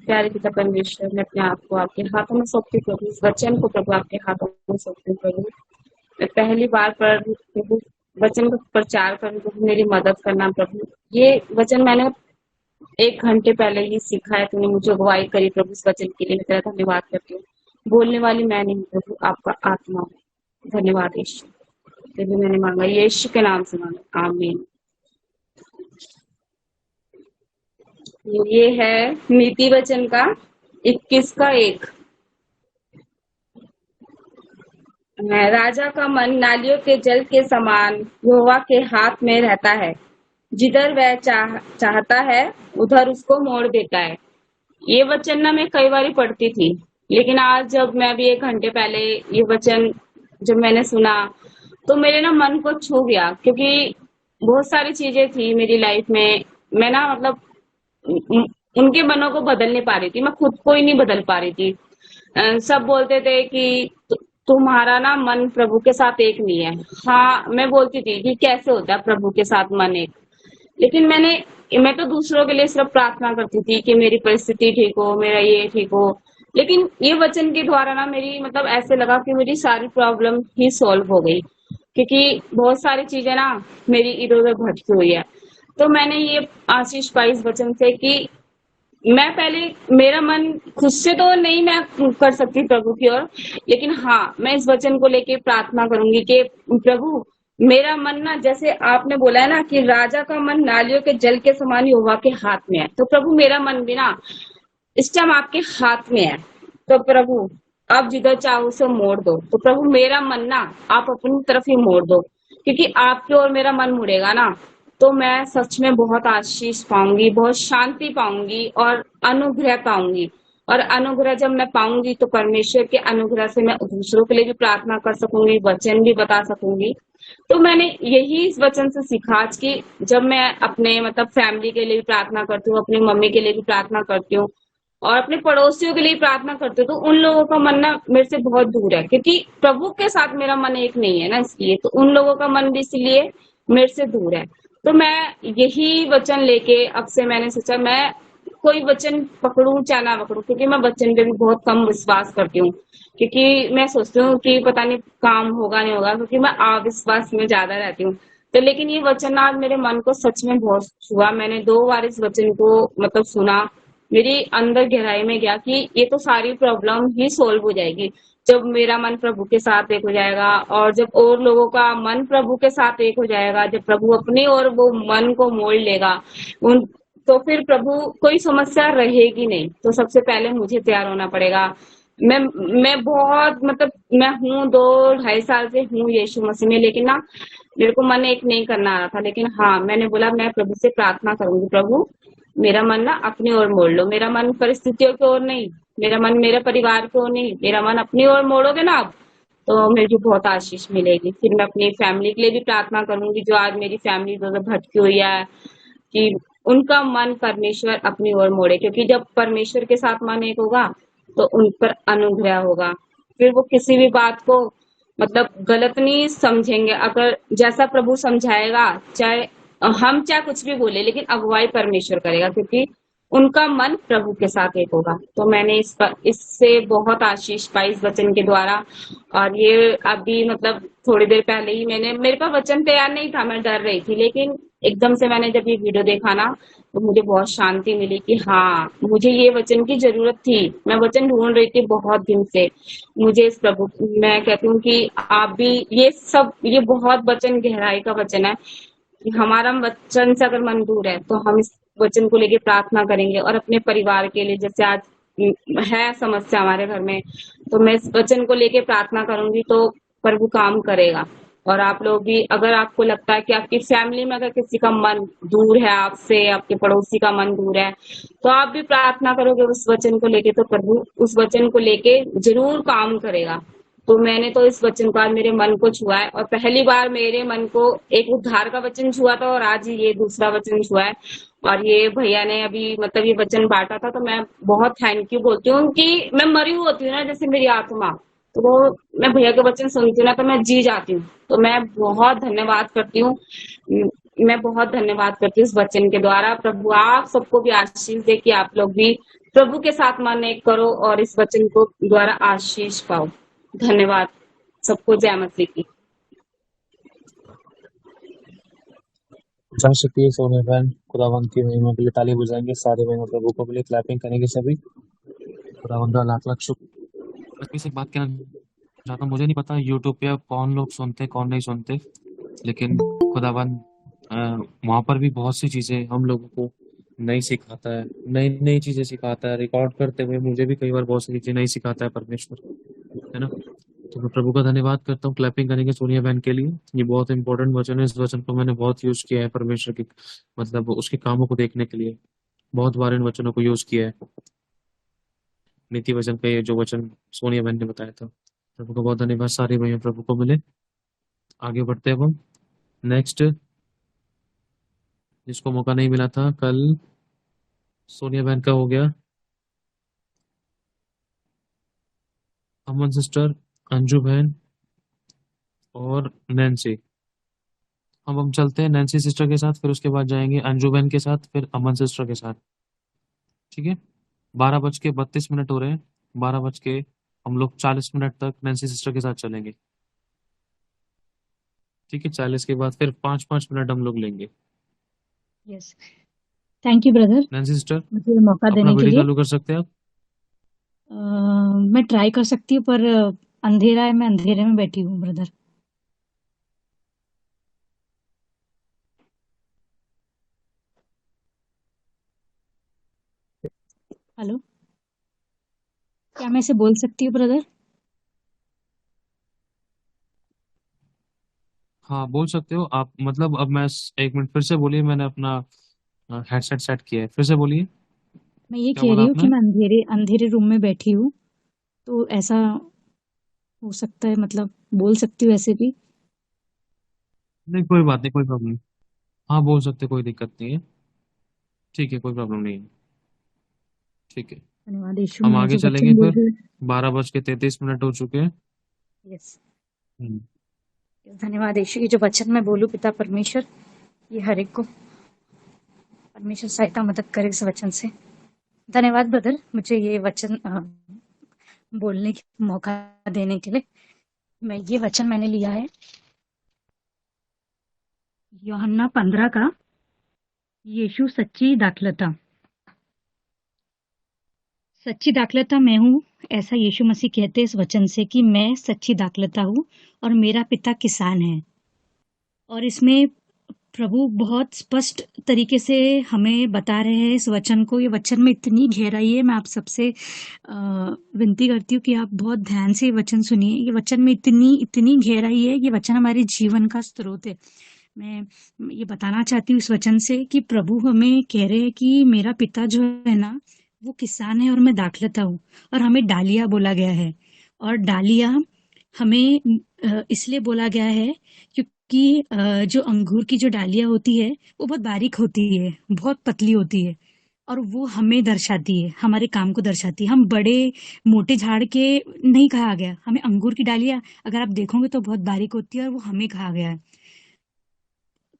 प्यारे पिता परमेश्वर, मैं अपने आप को आपके हाथों में सौंपती प्रभु, इस वचन को प्रभु आपके हाथों में सौंपती प्रभु। मैं पहली बार पर प्रभु वचन का प्रचार करूं प्रभु, मेरी मदद करना प्रभु। ये वचन मैंने 1 घंटे पहले ही सीखा है, तुमने मुझे अगुवाई करी प्रभु, इस वचन के लिए मैं तेरा धन्यवाद करती हूँ। बोलने वाली मैं नहीं प्रभु, आपका आत्मा है। धन्यवाद यीशु। प्रभु मैंने मांगा यीशु के नाम से मांगा, आमीन। ये है नीति वचन का 21 का 1। राजा का मन नालियों के जल के समान यहोवा के हाथ में रहता है, जिधर वह चाहता है उधर उसको मोड़ देता है। ये वचन ना मैं कई बार पढ़ती थी, लेकिन आज जब मैं अभी 1 घंटे पहले ये वचन जब मैंने सुना तो मेरे ना मन को छू गया, क्योंकि बहुत सारी चीजें थी मेरी लाइफ में, मैं ना मतलब उनके मनों को बदल नहीं पा रही थी, मैं खुद को ही नहीं बदल पा रही थी। सब बोलते थे कि तुम्हारा ना मन प्रभु के साथ एक नहीं है। हाँ, मैं बोलती थी कि कैसे होता है प्रभु के साथ मन एक, लेकिन मैं तो दूसरों के लिए सिर्फ प्रार्थना करती थी कि मेरी परिस्थिति ठीक हो, मेरा ये ठीक हो। लेकिन ये वचन के द्वारा ना मेरी मतलब ऐसे लगा कि मेरी सारी प्रॉब्लम ही सॉल्व हो गई, क्योंकि बहुत सारी चीजें ना मेरी इधर उधर भटकी हुई है। तो मैंने ये आशीष पाई इस वचन से कि मैं पहले मेरा मन खुद से तो नहीं मैं कर सकती प्रभु की ओर, लेकिन हाँ मैं इस वचन को लेके प्रार्थना करूंगी कि प्रभु मेरा मन ना, जैसे आपने बोला है ना कि राजा का मन नालियों के जल के समान यहोवा के हाथ में है, तो प्रभु मेरा मन भी ना इस टाइम आपके हाथ में है। तो प्रभु आप जिधर चाहो उसे मोड़ दो। तो प्रभु मेरा मन ना आप अपनी तरफ ही मोड़ दो, क्योंकि आपकी ओर मेरा मन मुड़ेगा ना तो मैं सच में बहुत आशीष पाऊंगी, बहुत शांति पाऊंगी और अनुग्रह पाऊंगी। और अनुग्रह जब मैं पाऊंगी तो परमेश्वर के अनुग्रह से मैं दूसरों के लिए भी प्रार्थना कर सकूंगी, वचन भी बता सकूंगी। तो मैंने यही इस वचन से सीखा आज कि जब मैं अपने मतलब फैमिली के लिए भी प्रार्थना करती हूँ, अपनी मम्मी के लिए भी प्रार्थना करती हूँ और अपने पड़ोसियों के लिए प्रार्थना करती हूँ, तो उन लोगों का मन ना मेरे से बहुत दूर है, क्योंकि प्रभु के साथ मेरा मन एक नहीं है ना, इसलिए तो उन लोगों का मन भी इसलिए मेरे से दूर है। तो मैं यही वचन लेके अब से मैंने सोचा मैं कोई वचन पकड़ूं चाहे ना पकड़ूं, क्योंकि मैं वचन पे भी बहुत कम विश्वास करती हूँ, क्योंकि मैं सोचती हूँ कि पता नहीं काम होगा नहीं होगा, क्योंकि मैं अविश्वास में ज्यादा रहती हूँ। तो लेकिन ये वचन आज मेरे मन को सच में बहुत छुआ। मैंने 2 बार इस वचन को मतलब सुना, मेरी अंदर गहराई में गया कि ये तो सारी प्रॉब्लम ही सोल्व हो जाएगी जब मेरा मन प्रभु के साथ एक हो जाएगा, और जब और लोगों का मन प्रभु के साथ एक हो जाएगा, जब प्रभु अपनी ओर वो मन को मोड़ लेगा उन तो फिर प्रभु कोई समस्या रहेगी नहीं। तो सबसे पहले मुझे तैयार होना पड़ेगा। मैं मैं बहुत मतलब मैं हूँ 2 ढाई साल से हूँ यीशु मसीह में, लेकिन ना मेरे को मन एक नहीं करना आ रहा था। लेकिन हाँ, मैंने बोला मैं प्रभु से प्रार्थना करूंगी, प्रभु मेरा मन ना अपनी ओर मोड़ लो, मेरा मन परिस्थितियों की ओर नहीं, मेरा मन मेरे परिवार की ओर नहीं, मेरा मन अपनी ओर मोड़ोगे ना आप तो मुझे बहुत आशीष मिलेगी। फिर मैं अपनी फैमिली के लिए भी प्रार्थना करूंगी, जो आज मेरी फैमिली इधर भटकी हुई है, कि उनका मन परमेश्वर अपनी ओर मोड़े, क्योंकि जब परमेश्वर के साथ मन एक होगा तो उन पर अनुग्रह होगा। फिर वो किसी भी बात को मतलब गलत नहीं समझेंगे। अगर जैसा प्रभु समझाएगा, चाहे हम चाहे कुछ भी बोले, लेकिन अगुवाई परमेश्वर करेगा, क्योंकि उनका मन प्रभु के साथ एक होगा। तो मैंने इससे बहुत आशीष पाई इस वचन के द्वारा। और ये अभी मतलब थोड़ी देर पहले ही मेरे पास वचन तैयार नहीं था, मैं डर रही थी, लेकिन एकदम से मैंने जब ये वीडियो देखा ना तो मुझे बहुत शांति मिली कि हाँ मुझे ये वचन की जरूरत थी। मैं वचन ढूंढ रही थी बहुत दिन से। मुझे इस प्रभु मैं कहती हूँ कि आप भी ये बहुत वचन गहराई का वचन है कि हमारा वचन से अगर मन दूर है तो हम इस वचन को लेके प्रार्थना करेंगे और अपने परिवार के लिए, जैसे आज है समस्या हमारे घर में, तो मैं इस वचन को लेके प्रार्थना करूंगी तो प्रभु काम करेगा। और आप लोग भी, अगर आपको लगता है कि आपकी फैमिली में अगर किसी का मन दूर है आपसे, आपके पड़ोसी का मन दूर है, तो आप भी प्रार्थना करोगे उस वचन को लेके तो प्रभु उस वचन को लेके जरूर काम करेगा। तो मैंने तो इस वचन को आज मेरे मन को छुआ है, और पहली बार मेरे मन को एक उद्धार का वचन छुआ था और आज ये दूसरा वचन छुआ है। और ये भैया ने अभी मतलब ये वचन बांटा था, तो मैं बहुत थैंक यू बोलती हूँ कि मैं मरी हुई होती हूँ ना जैसे मेरी आत्मा, तो वो मैं भैया के वचन सुनती हूँ ना तो मैं जी जाती हूँ। तो मैं बहुत धन्यवाद करती हूँ। मैं बहुत धन्यवाद करती हूँ इस वचन के द्वारा। प्रभु आप सबको भी आशीष दे कि आप लोग भी प्रभु के साथ मन एक करो और इस वचन को द्वारा आशीष पाओ। धन्यवाद सबको। जय मसीह की। जा सकती है सोनिया बहन, खुदावंत की महिमा के लिए ताली बजाएंगे सारे महिमा प्रभु को लिए, क्लैपिंग करेंगे सभी। खुदावंत का लाख लाख शुक्र। बस किसी बात कहना चाहता हूँ, मुझे नहीं पता यूट्यूब पे अब कौन लोग सुनते कौन नहीं सुनते, लेकिन खुदावंत वहां पर भी बहुत सी चीजें हम लोगों को नहीं सिखाता है, नई नई चीजें सिखाता है। रिकॉर्ड करते हुए मुझे भी कई बार बहुत सी चीजें नहीं सिखाता है परमेश्वर, है ना। तो मैं प्रभु का धन्यवाद करता हूँ। क्लैपिंग करेंगे सोनिया बहन के लिए। ये बहुत इंपॉर्टेंट वचन है, इस वचन को मैंने बहुत यूज किया है परमेश्वर के मतलब उसके कामों को देखने के लिए। बहुत बार इन वचनों को यूज किया है। नीति वचन का ये जो वचन सोनिया बहन ने बताया था, प्रभु को बहुत धन्यवाद। सारे भैया प्रभु को मिले। आगे बढ़ते हैं अब हम नेक्स्ट, जिसको मौका नहीं मिला था कल, सोनिया बहन का हो गया, अमन सिस्टर, अंजू बहन और नैन्सी। अब हम चलते हैं नैन्सी सिस्टर के साथ, फिर उसके बाद जाएंगे अंजू बहन के साथ, फिर अमन सिस्टर के साथ। ठीक है, 12:32 हो रहे हैं। 12 बज के हम लोग 40 मिनट तक नैन्सी सिस्टर के साथ चलेंगे। ठीक है, 40 के बाद फिर 5-5 मिनट हम लोग लेंगे। Yes, thank you brother Nancy sister मुझे मौका अपना देने के वीडियो लिए। चालू कर सकते हैं आप। मैं ट्राई कर सकती हूँ, पर अंधेरा है, मैं अंधेरे में बैठी हूँ ब्रदर। हेलो। क्या मैं इसे बोल सकती हूँ ब्रदर? हाँ बोल सकते हो आप। मतलब अब मैं एक मिनट फिर से बोलिए, मैंने अपना हेडसेट सेट किया है, फिर से बोलिए। मैं ये क्या कह बोला रही हूँ कि आपने? मैं अंधेरे अंधेरे रूम में बैठी हूँ, तो ऐसा हो सकता है, मतलब बोल सकती हूँ ऐसे भी। नहीं कोई बात नहीं, कोई प्रॉब्लम नहीं। हाँ बोल सकते, कोई दिक्कत नहीं है। ठीक है, कोई प्रॉब्लम नहीं है। ठीक है, धन्यवाद यीशु, हम मैं आगे जो चलेंगे वचन बोल फिर। रही हूँ। 12:33 हो चुके हैं। यस, हम्म। धन्यवाद यीशु, ये जो वचन मैं बोलूँ पिता परमेश्वर, ये हर एक को परमेश्वर सहायता मदद करे इस वचन से। धन्यवाद ब्रदर, मुझे ये वचन बोलने का मौका देने के लिए। मैं ये वचन मैंने लिया है यूहन्ना 15 का, यीशु सच्ची दाखलता। सच्ची दाखलता मैं हूँ, ऐसा यीशु मसीह कहते हैं इस वचन से कि मैं सच्ची दाखलता हूँ और मेरा पिता किसान है। और इसमें प्रभु बहुत स्पष्ट तरीके से हमें बता रहे हैं इस वचन को। ये वचन में इतनी गहराई है, मैं आप सबसे विनती करती हूँ कि आप बहुत ध्यान से ये वचन सुनिए। ये वचन में इतनी इतनी गहराई है, ये वचन हमारे जीवन का स्रोत है। मैं ये बताना चाहती हूँ इस वचन से कि प्रभु हमें कह रहे हैं कि मेरा पिता जो है ना, वो किसान है और मैं दाखलता हूँ। और हमें डालिया बोला गया है। और डालिया हमें इसलिए बोला गया है क्योंकि जो अंगूर की जो डालियाँ होती है, वो बहुत बारीक होती है, बहुत पतली होती है। और वो हमें दर्शाती है, हमारे काम को दर्शाती है। हम बड़े मोटे झाड़ के नहीं कहा गया, हमें अंगूर की डालियाँ अगर आप देखोगे तो बहुत बारीक होती है, और वो हमें कहा गया है।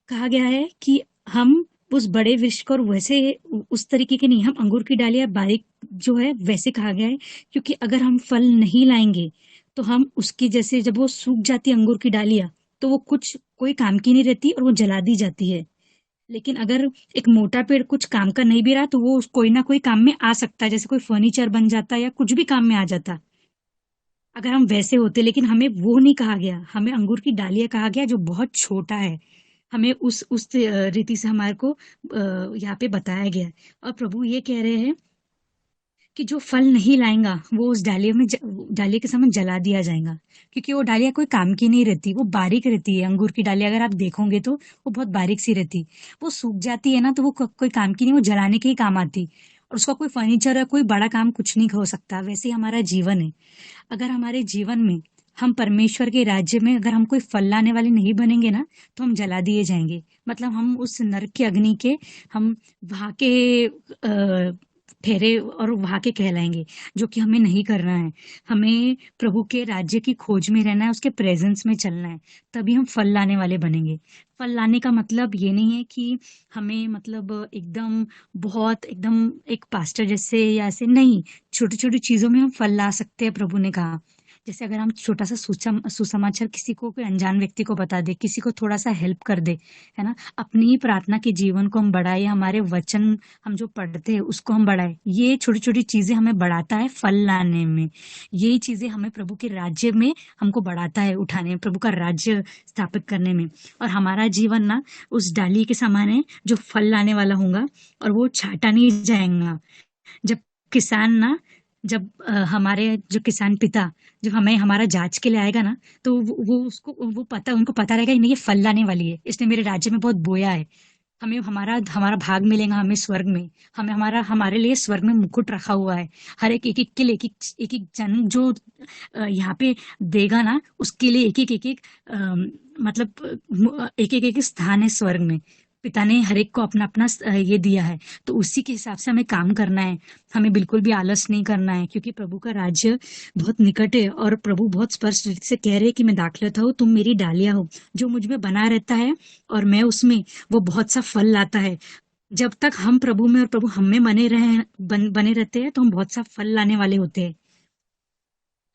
कहा गया है कि हम उस बड़े वृक्ष को, और वैसे उस तरीके के नहीं, हम अंगूर की डालियाँ बारीक जो है वैसे कहा गया है। क्योंकि अगर हम फल नहीं लाएंगे तो हम उसकी, जैसे जब वो सूख जाती है अंगूर की डालियाँ, तो वो कुछ कोई काम की नहीं रहती और वो जला दी जाती है। लेकिन अगर एक मोटा पेड़ कुछ काम का नहीं भी रहा तो वो कोई ना कोई काम में आ सकता है, जैसे कोई फर्नीचर बन जाता है या कुछ भी काम में आ जाता अगर हम वैसे होते। लेकिन हमें वो नहीं कहा गया, हमें अंगूर की डालियाँ कहा गया जो बहुत छोटा है। हमें उस रीति से हमारे को यहाँ पे बताया गया है। और प्रभु ये कह रहे हैं कि जो फल नहीं लाएगा वो उस डालिया के समान जला दिया जाएगा। क्योंकि वो डालिया कोई काम की नहीं रहती, वो बारीक रहती है। अंगूर की डालिया अगर आप देखोगे तो वो बहुत बारीक सी रहती। वो सूख जाती है ना तो वो कोई काम की नहीं, वो जलाने के ही काम आती। और उसका कोई फर्नीचर है, कोई बड़ा काम कुछ नहीं हो सकता। वैसे ही हमारा जीवन है। अगर हमारे जीवन में हम परमेश्वर के राज्य में अगर हम कोई फल लाने वाले नहीं बनेंगे ना, तो हम जला दिए जाएंगे। मतलब हम उस नरक की अग्नि के, हम वहां के ठहरे और वहां के कहलाएंगे, जो कि हमें नहीं करना है। हमें प्रभु के राज्य की खोज में रहना है, उसके प्रेजेंस में चलना है, तभी हम फल लाने वाले बनेंगे। फल लाने का मतलब ये नहीं है कि हमें, मतलब एकदम बहुत एकदम एक पास्टर जैसे या ऐसे नहीं। छोटी छोटी चीजों में हम फल ला सकते हैं, प्रभु ने कहा। जैसे अगर हम छोटा सा सुसमाचार किसी को, कोई अनजान व्यक्ति को बता दे, किसी को थोड़ा सा हेल्प कर दे, है ना, अपनी ही प्रार्थना के जीवन को हम बढ़ाए, हमारे वचन हम जो पढ़ते हैं उसको हम बढ़ाए, ये छोटी छोटी चीजें हमें बढ़ाता है फल लाने में। यही चीजें हमें प्रभु के राज्य में हमको बढ़ाता है, उठाने में, प्रभु का राज्य स्थापित करने में। और हमारा जीवन ना उस डाली के समान है जो फल लाने वाला होगा, और वो छाटा नहीं जाएगा। जब किसान ना, जब हमारे जो किसान पिता जब हमें हमारा जांच के लिए आएगा ना, तो वो उसको वो पता उनको पता रहेगा कि नहीं, ये फल लाने वाली है, इसने मेरे राज्य में बहुत बोया है। हमें हमारा हमारा भाग मिलेगा, हमें स्वर्ग में। हमें हमारे लिए स्वर्ग में मुकुट रखा हुआ है। हर एक एक एक के लिए एक एक जन जो यहाँ पे देगा ना, उसके लिए एक एक मतलब एक स्थान है स्वर्ग में। पिता ने हर एक को अपना अपना ये दिया है, तो उसी के हिसाब से हमें काम करना है। हमें बिल्कुल भी आलस नहीं करना है, क्योंकि प्रभु का राज्य बहुत निकट है। और प्रभु बहुत स्पष्ट रूप से कह रहे हैं कि मैं दाखलता हूँ, तुम मेरी डालियां हो। जो मुझ में बना रहता है और मैं उसमें, वो बहुत सा फल लाता है। जब तक हम प्रभु में और प्रभु हम में बने रहते हैं, तो हम बहुत सा फल लाने वाले होते हैं।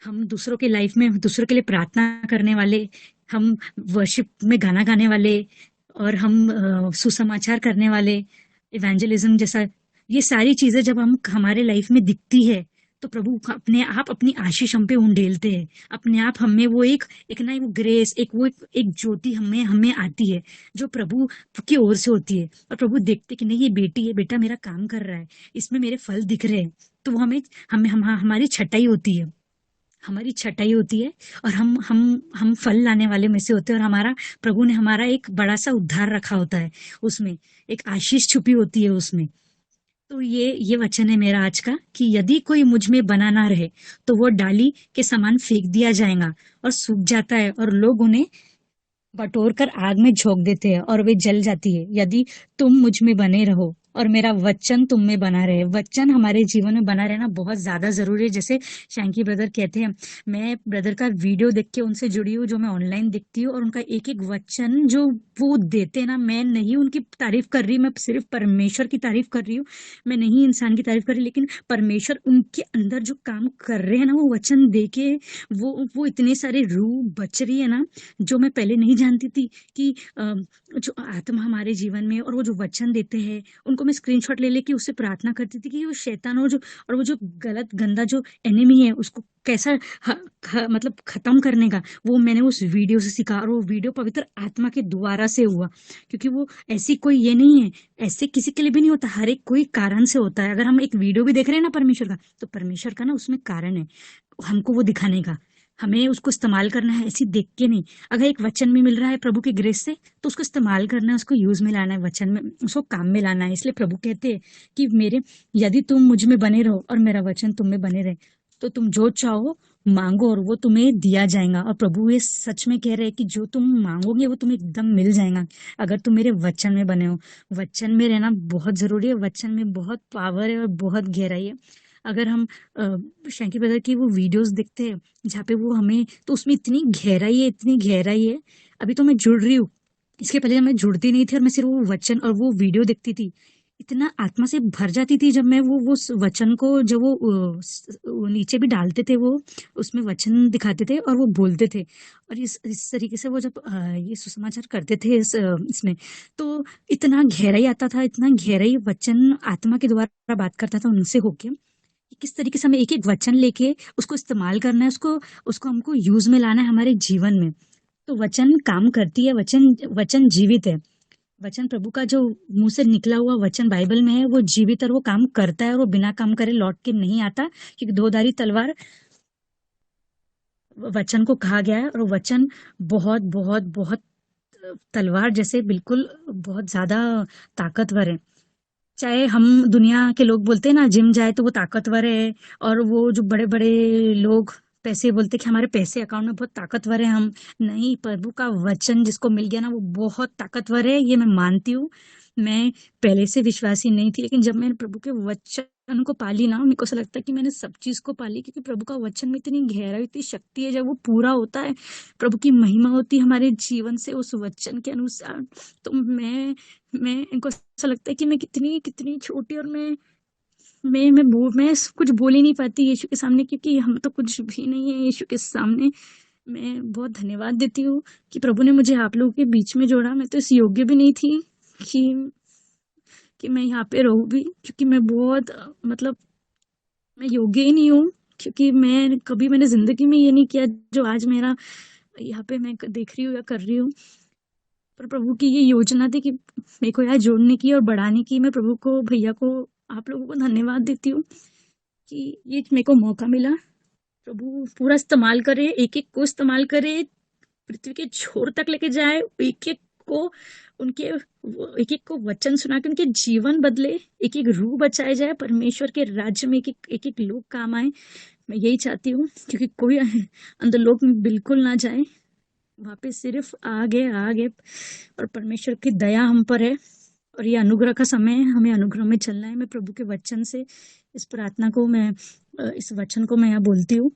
हम दूसरों के लाइफ में दूसरों के लिए प्रार्थना करने वाले, हम वर्शिप में गाना गाने वाले, और हम सुसमाचार करने वाले, इवेंजलिज्म जैसा, ये सारी चीजें जब हम हमारे लाइफ में दिखती है, तो प्रभु अपने आप अपनी आशीष हम पे उंडेलते हैं, अपने आप हमें वो एक ना वो ग्रेस, एक ज्योति हमें हमें आती है जो प्रभु की ओर से होती है। और प्रभु देखते कि नहीं, ये बेटी है, बेटा मेरा काम कर रहा है, इसमें मेरे फल दिख रहे हैं, तो वो हमारी छटाई होती है, हमारी छटाई होती है, और हम फल लाने वाले में से होते हैं। और हमारा प्रभु ने हमारा एक बड़ा सा उद्धार रखा होता है, उसमें एक आशीष छुपी होती है उसमें। तो ये वचन है मेरा आज का कि यदि कोई मुझ में बना ना रहे तो वो डाली के समान फेंक दिया जाएगा और सूख जाता है, और लोग उन्हें बटोर कर आग में झोंक देते हैं और वे जल जाती है। यदि तुम मुझ में बने रहो और मेरा वचन तुम में बना रहे, वचन हमारे जीवन में बना रहना बहुत ज्यादा जरूरी है। जैसे शैंकी ब्रदर कहते हैं, मैं ब्रदर का वीडियो देख के उनसे जुड़ी हूँ, जो मैं ऑनलाइन देखती हूँ, और उनका एक एक वचन जो वो देते हैं ना, मैं नहीं उनकी तारीफ कर रही, मैं सिर्फ परमेश्वर की तारीफ कर रही हूँ, मैं नहीं इंसान की तारीफ कर रही, लेकिन परमेश्वर उनके अंदर जो काम कर रहे हैं ना, वो वचन दे के वो इतने सारे रूह बच रही है ना, जो मैं पहले नहीं जानती थी कि जो आत्मा हमारे जीवन में, और वो जो वचन देते हैं उनको मैं स्क्रीनशॉट ले लेके उससे प्रार्थना करती थी कि वो शैतान और वो जो गलत गंदा जो एनिमी है उसको कैसा मतलब खत्म करने का, वो मैंने उस वीडियो से सीखा। और वो वीडियो पवित्र आत्मा के द्वारा से हुआ, क्योंकि वो ऐसी कोई ये नहीं है, ऐसे किसी के लिए भी नहीं होता, हर एक कोई कारण से होता है। अगर हम एक वीडियो भी देख रहे हैं ना परमेश्वर का, तो परमेश्वर का ना उसमें कारण है हमको वो दिखाने का, हमें उसको इस्तेमाल करना है, ऐसी देख के नहीं। अगर एक वचन भी मिल रहा है प्रभु की ग्रेस से, तो उसको इस्तेमाल करना है, उसको यूज में लाना है, वचन में उसको काम में लाना है। इसलिए प्रभु कहते हैं कि यदि तुम मुझ में बने रहो और मेरा वचन तुम में बने रहे, तो तुम जो चाहो मांगो और वो तुम्हें दिया जाएगा। और प्रभु ये सच में कह रहे हैं कि जो तुम मांगोगे वो तुम्हें एकदम मिल जाएगा, अगर तुम मेरे वचन में बने हो। वचन में रहना बहुत जरूरी है, वचन में बहुत पावर है और बहुत गहराई है। अगर हम शैंकी ब्रदर की वो वीडियोस देखते हैं जहाँ पे वो हमें, तो उसमें इतनी गहराई है, इतनी गहराई है। अभी तो मैं जुड़ रही हूँ, इसके पहले जब मैं जुड़ती नहीं थी और मैं सिर्फ वो वचन और वो वीडियो देखती थी, इतना आत्मा से भर जाती थी जब मैं वो वचन को, जब वो नीचे भी डालते थे, वो उसमें वचन दिखाते थे और वो बोलते थे, और इस तरीके से वो जब ये सुसमाचार करते थे इसमें, तो इतना गहराई आता था, इतना गहराई वचन आत्मा के द्वारा बात करता था उनसे होके, किस तरीके से हमें एक एक वचन लेके उसको इस्तेमाल करना है, उसको उसको हमको यूज में लाना है हमारे जीवन में। तो वचन काम करती है, वचन वचन जीवित है। वचन प्रभु का जो मुंह से निकला हुआ वचन बाइबल में है, वो जीवित और वो काम करता है, और वो बिना काम करे लौट के नहीं आता, क्योंकि दो-धारी तलवार वचन को कहा गया है, और वो वचन बहुत बहुत बहुत तलवार जैसे बिल्कुल बहुत ज्यादा ताकतवर है। चाहे हम दुनिया के लोग बोलते हैं ना, जिम जाए तो वो ताकतवर है, और वो जो बड़े बड़े लोग पैसे बोलते कि हमारे पैसे अकाउंट में बहुत ताकतवर है, हम नहीं, प्रभु का वचन जिसको मिल गया ना वो बहुत ताकतवर है, ये मैं मानती हूँ। मैं पहले से विश्वासी नहीं थी, लेकिन जब मैंने प्रभु के वचन को पाली ना, मेरे को ऐसा लगता है कि मैंने सब चीज को पाली, क्योंकि प्रभु का वचन में इतनी गहराई, इतनी शक्ति है। जब वो पूरा होता है, प्रभु की महिमा होती है हमारे जीवन से उस वचन के अनुसार। तो मैं इनको ऐसा लगता है कि मैं कितनी कितनी छोटी, और मैं कुछ बोल ही नहीं पाती यीशु के सामने, क्योंकि हम तो कुछ भी नहीं है यीशु के सामने। मैं बहुत धन्यवाद देती हूँ कि प्रभु ने मुझे आप लोगों के बीच में जोड़ा। मैं तो इस योग्य भी नहीं थी कि मैं यहाँ पे रहूँ भी, क्योंकि मैं बहुत मतलब मैं योग्य ही नहीं हूँ, क्योंकि मैंने जिंदगी में ये नहीं किया जो आज मेरा यहाँ पे मैं देख रही हूँ या कर रही हूँ। पर प्रभु की ये योजना थी कि मेरे को यहाँ जोड़ने की और बढ़ाने की। मैं प्रभु को, भैया को, आप लोगों को धन्यवाद देती हूँ कि ये मेरे को मौका मिला। प्रभु पूरा इस्तेमाल करे, एक एक को इस्तेमाल करे, पृथ्वी के छोर तक लेके जाए, एक एक को वचन सुना के उनके जीवन बदले, एक एक रूह बचाए जाए, परमेश्वर के राज्य में एक एक लोग काम आए। मैं यही चाहती हूँ, क्योंकि कोई अंधलोक में बिल्कुल ना जाए, वहां पे सिर्फ आगे आगे, और परमेश्वर की दया हम पर है, और ये अनुग्रह का समय है, हमें अनुग्रह में चलना है। मैं प्रभु के वचन से इस प्रार्थना को, इस वचन को मैं यहाँ बोलती हूँ।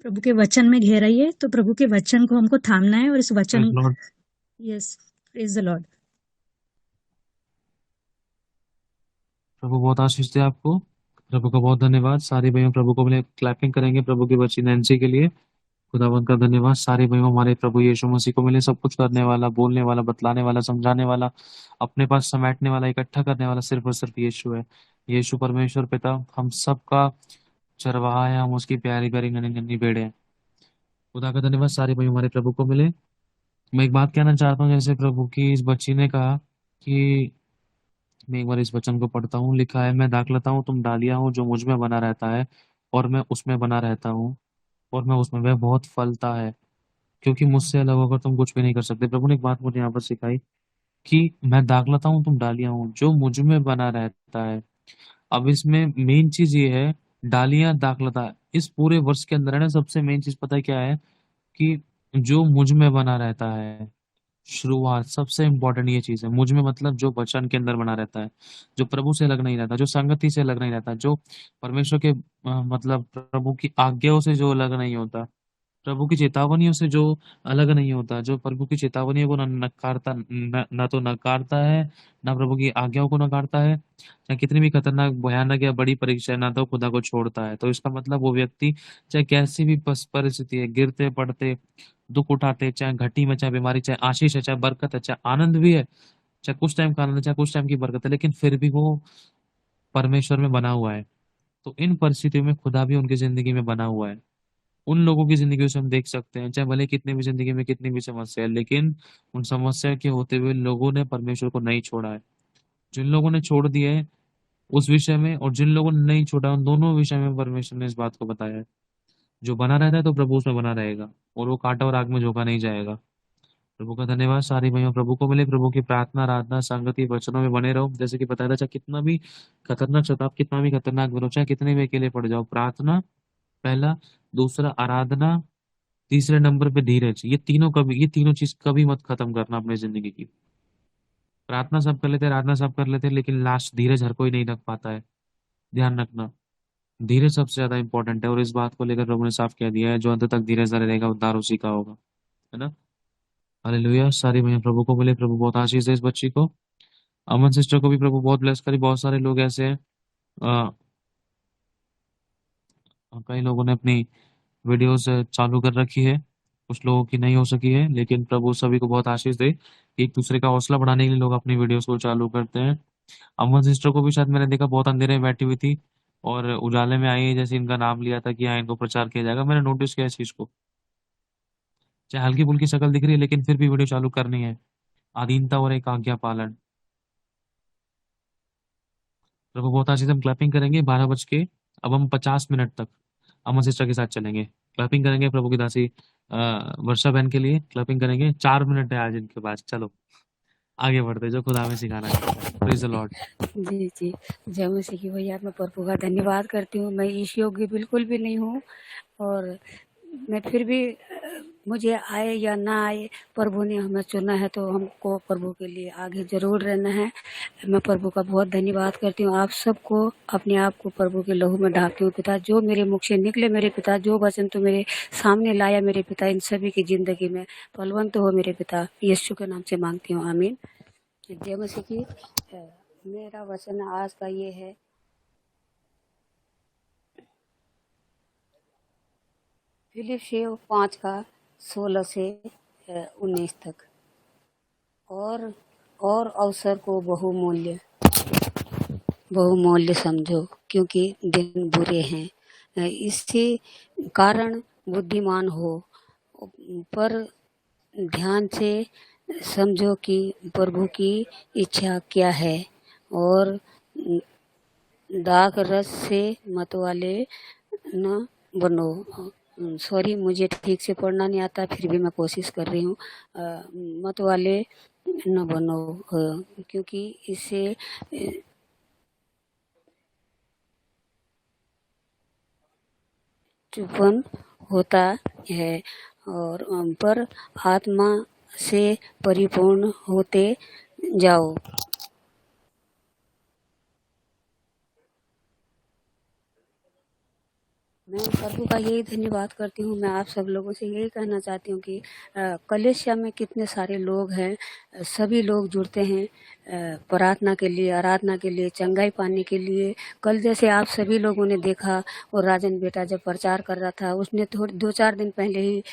प्रभु के वचन में गहराई है, तो प्रभु के वचन को हमको थामना है, और इस वचन, यस, प्रेज द लॉर्ड। प्रभु बहुत आशीष दे आपको। प्रभु का बहुत धन्यवाद। सारे भाइयों प्रभु को मिले क्लैपिंग करेंगे प्रभु की बच्ची नैन्सी के लिए। खुदावंत का धन्यवाद। सारे भाइयों हमारे प्रभु यीशु मसीह को मिले, सब कुछ करने वाला, बोलने वाला, बतलाने वाला, समझाने वाला, अपने पास समेटने वाला, इकट्ठा करने वाला सिर्फ और सिर्फ यीशु है। यीशु परमेश्वर पिता हम सबका चरवाहा है, हम उसकी प्यारी प्यारी नन्ही नन्ही भेड़े हैं। खुदा का धन्यवाद सारे भाई हमारे प्रभु को मिले। मैं एक बात कहना चाहता हूँ, जैसे प्रभु की इस बच्ची ने कहा कि मैं एक बार इस वचन को पढ़ता हूँ। लिखा है, मैं दाखलता हूँ, तुम डालियां हो, जो मुझ में बना रहता है और मैं उसमें बना रहता हूँ और मैं उसमें, वह बहुत फलता है, क्योंकि मुझसे अलग होकर तुम कुछ भी नहीं कर सकते। प्रभु ने एक बात मुझे यहाँ पर सिखाई कि मैं दाखलता हूँ, तुम डालियां हो, जो मुझ में बना रहता है। अब इसमें मेन चीज ये है, डालियां दाखलता, इस पूरे वर्ष के अंदर है ना, सबसे मेन चीज पता है क्या है, कि जो मुझ में बना रहता है, शुरुआत सबसे इम्पोर्टेंट ये चीज है। मुझ में मतलब जो वचन के अंदर बना रहता है, जो प्रभु से अलग नहीं रहता, जो संगति से अलग नहीं रहता, जो परमेश्वर के मतलब प्रभु की आज्ञाओं से जो अलग नहीं होता, प्रभु की चेतावनियों से जो अलग नहीं होता, जो प्रभु की चेतावनियों को नकारता, न तो नकारता है, ना प्रभु की आज्ञाओं को नकारता है, चाहे कितनी भी खतरनाक भयानक या बड़ी परीक्षा है, ना तो खुदा को छोड़ता है। तो इसका मतलब वो व्यक्ति चाहे कैसी भी परिस्थिति है, गिरते पड़ते, दुख उठाते, चाहे घटी में, चाहे बीमारी, चाहे आशीष है, चाहे बरकत है, चाहे आनंद भी है, चाहे कुछ टाइम का आनंद है, चाहे कुछ टाइम की बरकत है, लेकिन फिर भी वो परमेश्वर में बना हुआ है। तो इन परिस्थितियों में खुदा भी उनकी जिंदगी में बना हुआ है। उन लोगों की जिंदगी से हम देख सकते हैं, चाहे भले कितनी भी जिंदगी में कितनी भी समस्या है, लेकिन उन समस्या के होते हुए लोगों ने परमेश्वर को नहीं छोड़ा है। जिन लोगों ने छोड़ दिया है उस विषय में, और जिन लोगों ने नहीं छोड़ा, उन दोनों विषय में परमेश्वर ने इस बात को बताया है। जो बना रहता है तो प्रभु उसमें बना रहेगा, और वो कांटा और आग में झोंका नहीं जाएगा। प्रभु का धन्यवाद सारी भाइयों, प्रभु को मिले, प्रभु की प्रार्थना, आराधना, संगति, वचनों में बने रहो। जैसे कि बताया था, चाहे कितना भी खतरनाक शताब, कितना भी खतरनाक विरोध, चाहे कितने भी अकेले पड़ जाओ, प्रार्थना पहला, दूसरा आराधना, तीसरे नंबर पे धीरज। ये तीनों चीज कभी मत खत्म करना अपनी जिंदगी की। प्रार्थना सब कर लेते हैं, आराधना सब कर लेते हैं, लेकिन लास्ट धीरज हर कोई नहीं रख पाता है। ध्यान रखना, धीरज सबसे ज्यादा इंपॉर्टेंट है, और इस बात को लेकर प्रभु ने साफ कह दिया है, जो अंत तक धीरज धरे रहेगा उद्धार उसी का होगा, है ना। हालेलुया, सारी भैया प्रभु को मिले, प्रभु बहुत आशीष दे इस बच्ची को। अमन सिस्टर को भी प्रभु बहुत ब्लेस करे। बहुत सारे लोग ऐसे हैं, अ, कई लोगों ने अपनी वीडियोस चालू कर रखी है, कुछ लोगों की नहीं हो सकी है, लेकिन प्रभु सभी को बहुत आशीष दे। एक दूसरे का हौसला बढ़ाने के लिए लोग अपनी वीडियोस को चालू करते हैं। अमन सिस्टर को भी शायद मैंने देखा बहुत अंधेरे में बैठी हुई थी और उजाले में आई, जैसे इनका नाम लिया था कि हाँ इनको प्रचार किया जाएगा। मैंने नोटिस किया इस चीज को, चाहे हल्की फुल्की शक्ल दिख रही है, लेकिन फिर भी वीडियो चालू करनी है। अधीनता और एक आज्ञा पालन। प्रभु बहुत आशीष। हम क्लैपिंग करेंगे 12 बज के, अब हम 50 मिनट तक अमन सिस्टर के साथ चलेंगे। क्लैपिंग करेंगे प्रभु की दासी वर्षा बहन के लिए, क्लैपिंग करेंगे। 4 मिनट है आज इनके पास। चलो आगे बढ़ते, जो खुदा में सिखाना चाहता है। Praise the lord. जी जी, जय मसीह की। भैया मैं प्रभु का धन्यवाद करती हूँ। मैं इस योग्य बिल्कुल भी नहीं हूँ, और मैं फिर भी मुझे आए या ना आए, प्रभु ने हमें चुना है तो हमको प्रभु के लिए आगे जरूर रहना है। मैं प्रभु का बहुत धन्यवाद करती हूँ। आप सबको अपने आप को प्रभु के लहू में ढांकती हूँ। पिता, जो मेरे मुख से निकले मेरे पिता, जो वचन तो मेरे सामने लाया मेरे पिता, इन सभी की जिंदगी में फलवंत हो मेरे पिता। यीशु के नाम से मांगती हूँ, आमीन। जय मसीह की। मेरा वचन आज का ये है, फिलिपियों 5:16 से 19 तक। और अवसर को बहुमूल्य समझो, क्योंकि दिन बुरे हैं। इसी कारण बुद्धिमान हो, पर ध्यान से समझो कि प्रभु की इच्छा क्या है, और दाग रस से मत वाले न बनो। सॉरी, मुझे ठीक से पढ़ना नहीं आता, फिर भी मैं कोशिश कर रही हूँ। मत वाले न बनो, क्योंकि इससे चुपन होता है, और पर आत्मा से परिपूर्ण होते जाओ। मैं प्रभु का यही धन्यवाद करती हूँ। मैं आप सब लोगों से यही कहना चाहती हूँ कि कलेसिया में कितने सारे लोग हैं, सभी लोग जुड़ते हैं प्रार्थना के लिए, आराधना के लिए, चंगाई पाने के लिए। कल जैसे आप सभी लोगों ने देखा, और राजन बेटा जब प्रचार कर रहा था, उसने 2-4 दिन पहले ही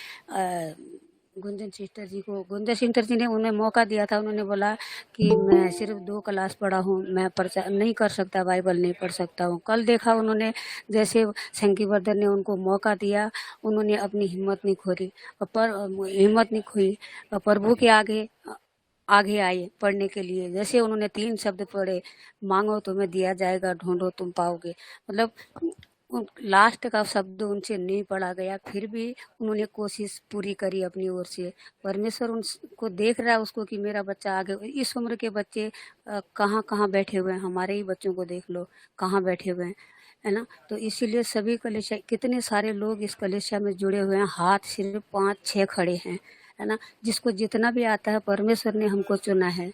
गुंजन सिस्टर जी ने उन्हें मौका दिया था। उन्होंने बोला कि मैं सिर्फ 2 क्लास पढ़ा हूँ, मैं प्रचार नहीं कर सकता, बाइबल नहीं पढ़ सकता हूँ। कल देखा उन्होंने जैसे शंकी ब्रदर ने उनको मौका दिया, उन्होंने अपनी हिम्मत नहीं खोई और प्रभु के आगे आए पढ़ने के लिए। जैसे उन्होंने 3 शब्द पढ़े, मांगो तुम्हें दिया जाएगा, ढूंढो तुम पाओगे। मतलब लास्ट का शब्द उनसे नहीं पढ़ा गया, फिर भी उन्होंने कोशिश पूरी करी अपनी ओर से। परमेश्वर उनको देख रहा है उसको कि मेरा बच्चा आगे। इस उम्र के बच्चे कहाँ कहाँ बैठे हुए हैं, हमारे ही बच्चों को देख लो कहाँ बैठे हुए हैं, है ना। तो इसीलिए सभी कलेशा, कितने सारे लोग इस कलेशा में जुड़े हुए हैं, हाथ सिर्फ 5-6 खड़े हैं, है ना। जिसको जितना भी आता है परमेश्वर ने हमको चुना है।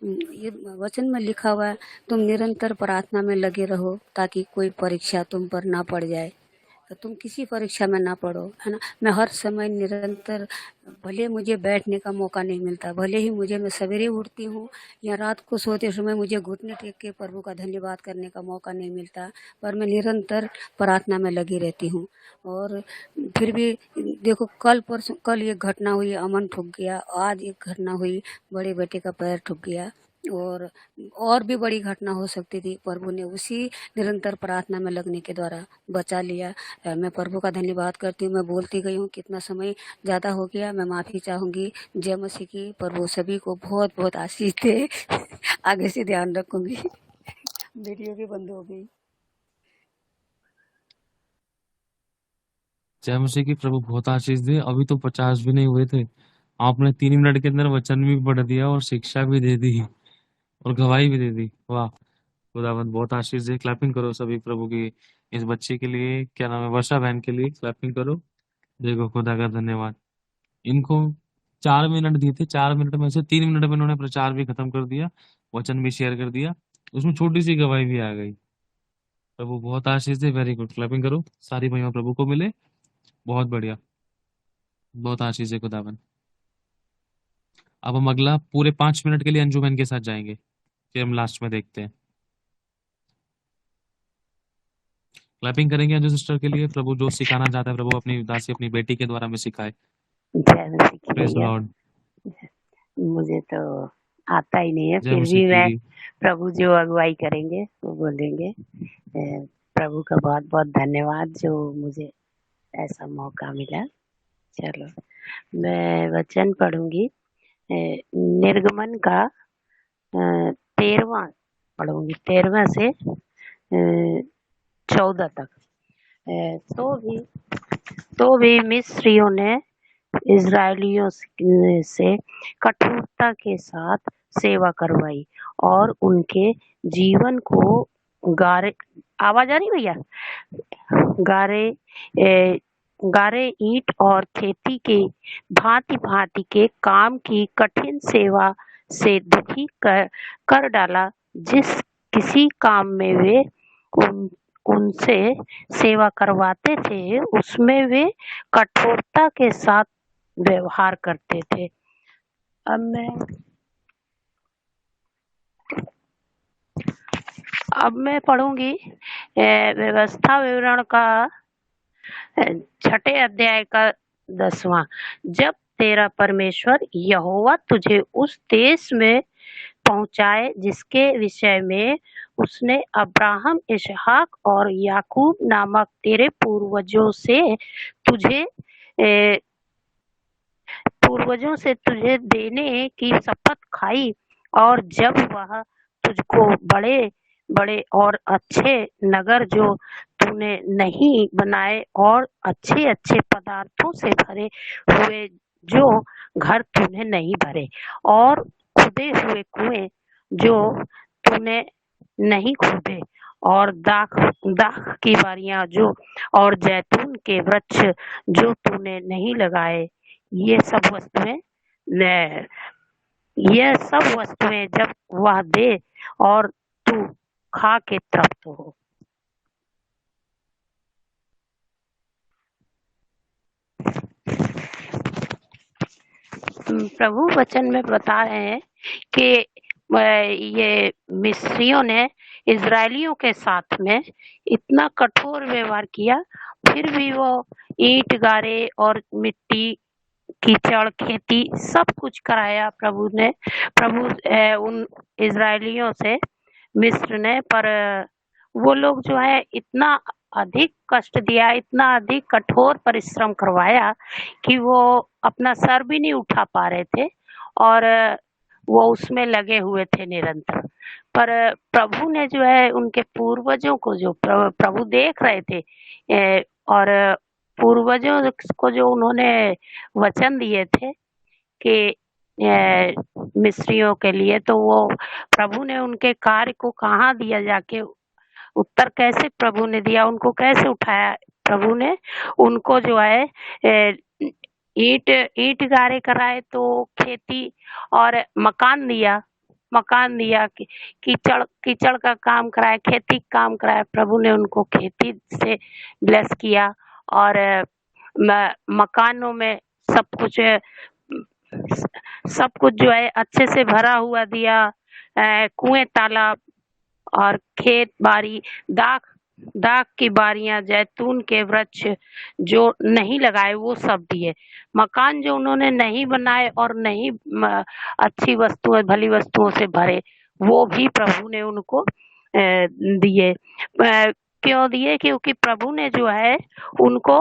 ये वचन में लिखा हुआ है, तुम निरंतर प्रार्थना में लगे रहो ताकि कोई परीक्षा तुम पर ना पड़ जाए। तो तुम किसी परीक्षा में ना पड़ो, है ना। मैं हर समय निरंतर, भले मुझे बैठने का मौका नहीं मिलता, भले ही मैं सवेरे उठती हूँ या रात को सोते समय मुझे घुटने टेक के प्रभु का धन्यवाद करने का मौका नहीं मिलता, पर मैं निरंतर प्रार्थना में लगी रहती हूँ। और फिर भी देखो, कल एक घटना हुई, अमन ठुक गया। आज एक घटना हुई, बड़े बेटे का पैर ठुक गया। और भी बड़ी घटना हो सकती थी, प्रभु ने उसी निरंतर प्रार्थना में लगने के द्वारा बचा लिया। मैं प्रभु का धन्यवाद करती हूँ। मैं बोलती गई हूँ, कितना समय ज़्यादा हो गया, मैं माफ़ी चाहूँगी। जय मसीह की। प्रभु सभी को बहुत बहुत आशीष दे। आगे से ध्यान रखूँगी। वीडियो भी बंद हो गई। जय मसीह की। प्रभु बहुत आशीष दे। अभी तो 50 भी नहीं हुए थे, आपने 3 मिनट के अंदर वचन भी पढ़ दिया और शिक्षा भी दे दी और गवाही भी दे दी। वाह, खुदावंद बहुत आशीष दे। क्लैपिंग करो सभी प्रभु की इस बच्चे के लिए, क्या नाम है, वर्षा बहन के लिए क्लैपिंग करो। देखो, खुदा का धन्यवाद। इनको 4 मिनट दिए थे, 4 मिनट में से 3 मिनट में उन्होंने प्रचार भी खत्म कर दिया, वचन भी शेयर कर दिया, उसमें छोटी सी गवाही भी आ गई। प्रभु बहुत आशीष दे। वेरी गुड, क्लैपिंग करो। सारी महिमा प्रभु को मिले। बहुत बढ़िया, बहुत आशीष है खुदावन। अब हम अगला पूरे 5 मिनट के लिए अंजू बहन के साथ जाएंगे, फिर हम लास्ट में देखते हैं। क्लैपिंग करेंगे अंजू सिस्टर के लिए। प्रभु जो सिखाना चाहता है, प्रभु अपनी दासी, अपनी बेटी के द्वारा में सिखाए। जय मसीह की प्रेज भैया। लॉर्ड। मुझे तो आता ही नहीं है, जय फिर मसीह भी मैं की। प्रभु जो अगुवाई करेंगे वो बोलेंगे। प्रभु का बहुत बहुत धन्यवाद जो मुझे ऐसा मौका मिला। चलो, मैं वचन पढ़ूंगी। निर्गमन का 13वां पढ़ूंगी, 13वां से 14 तक। तो भी मिस्रियों ने इजरायलियों से कठोरता के साथ सेवा करवाई और उनके जीवन को गारे, आवाज आ रही भैया, गारे ईंट और खेती के भांति भांति के काम की कठिन सेवा से दुखी कर डाला। जिस किसी काम में वे उनसे सेवा करवाते थे, उसमें वे कठोरता के साथ व्यवहार करते थे। अब मैं पढ़ूंगी व्यवस्था विवरण का 6 अध्याय का 10वां। जब तेरा परमेश्वर यहोवा तुझे उस देश में पहुंचाए जिसके विषय में उसने अब्राहम, इसहाक और याकूब नामक तेरे पूर्वजों से तुझे देने की शपथ खाई, और जब वह तुझको बड़े बड़े और अच्छे नगर जो तूने नहीं बनाए और अच्छे अच्छे पदार्थों से भरे हुए जो घर तूने नहीं भरे, और खुदे हुए कुएं जो तूने नहीं खोदे, और दाख की बारियां जो और जैतून के वृक्ष जो तूने नहीं लगाए, ये सब वस्तुएं जब वह दे और तू खा के तृप्त हो। प्रभु वचन में बता रहे हैं कि ये मिस्रियों ने इजरायलियों के साथ में इतना कठोर व्यवहार किया, फिर भी वो ईंट गारे और मिट्टी कीचड़ खेती सब कुछ कराया प्रभु ने। प्रभु उन इजरायलियों से मिस्र ने, पर वो लोग जो है इतना अधिक कष्ट दिया, इतना अधिक कठोर परिश्रम करवाया कि वो अपना सर भी नहीं उठा पा रहे थे और वो उसमें लगे हुए थे निरंतर। पर प्रभु ने जो है उनके पूर्वजों को, जो प्रभु देख रहे थे और पूर्वजों को जो उन्होंने वचन दिए थे कि मिस्रियों के लिए, तो वो प्रभु ने उनके कार्य को कहाँ दिया जाके, उत्तर कैसे प्रभु ने दिया, उनको कैसे उठाया प्रभु ने, उनको जो है ईट ईट गारे कराए, तो खेती और मकान दिया कीचड़ कीचड़ का काम कराया, खेती का काम कराया। प्रभु ने उनको खेती से ब्लेस किया और मकानों में सब कुछ जो है अच्छे से भरा हुआ दिया, कुएं तालाब और खेत बाड़ी, दाख की बारियां, जैतून के वृक्ष जो नहीं लगाए वो सब दिए। मकान जो उन्होंने नहीं बनाए और नहीं अच्छी वस्तुएं भली वस्तुओं से भरे, वो भी प्रभु ने उनको दिए। क्यों दिए? क्योंकि प्रभु ने जो है उनको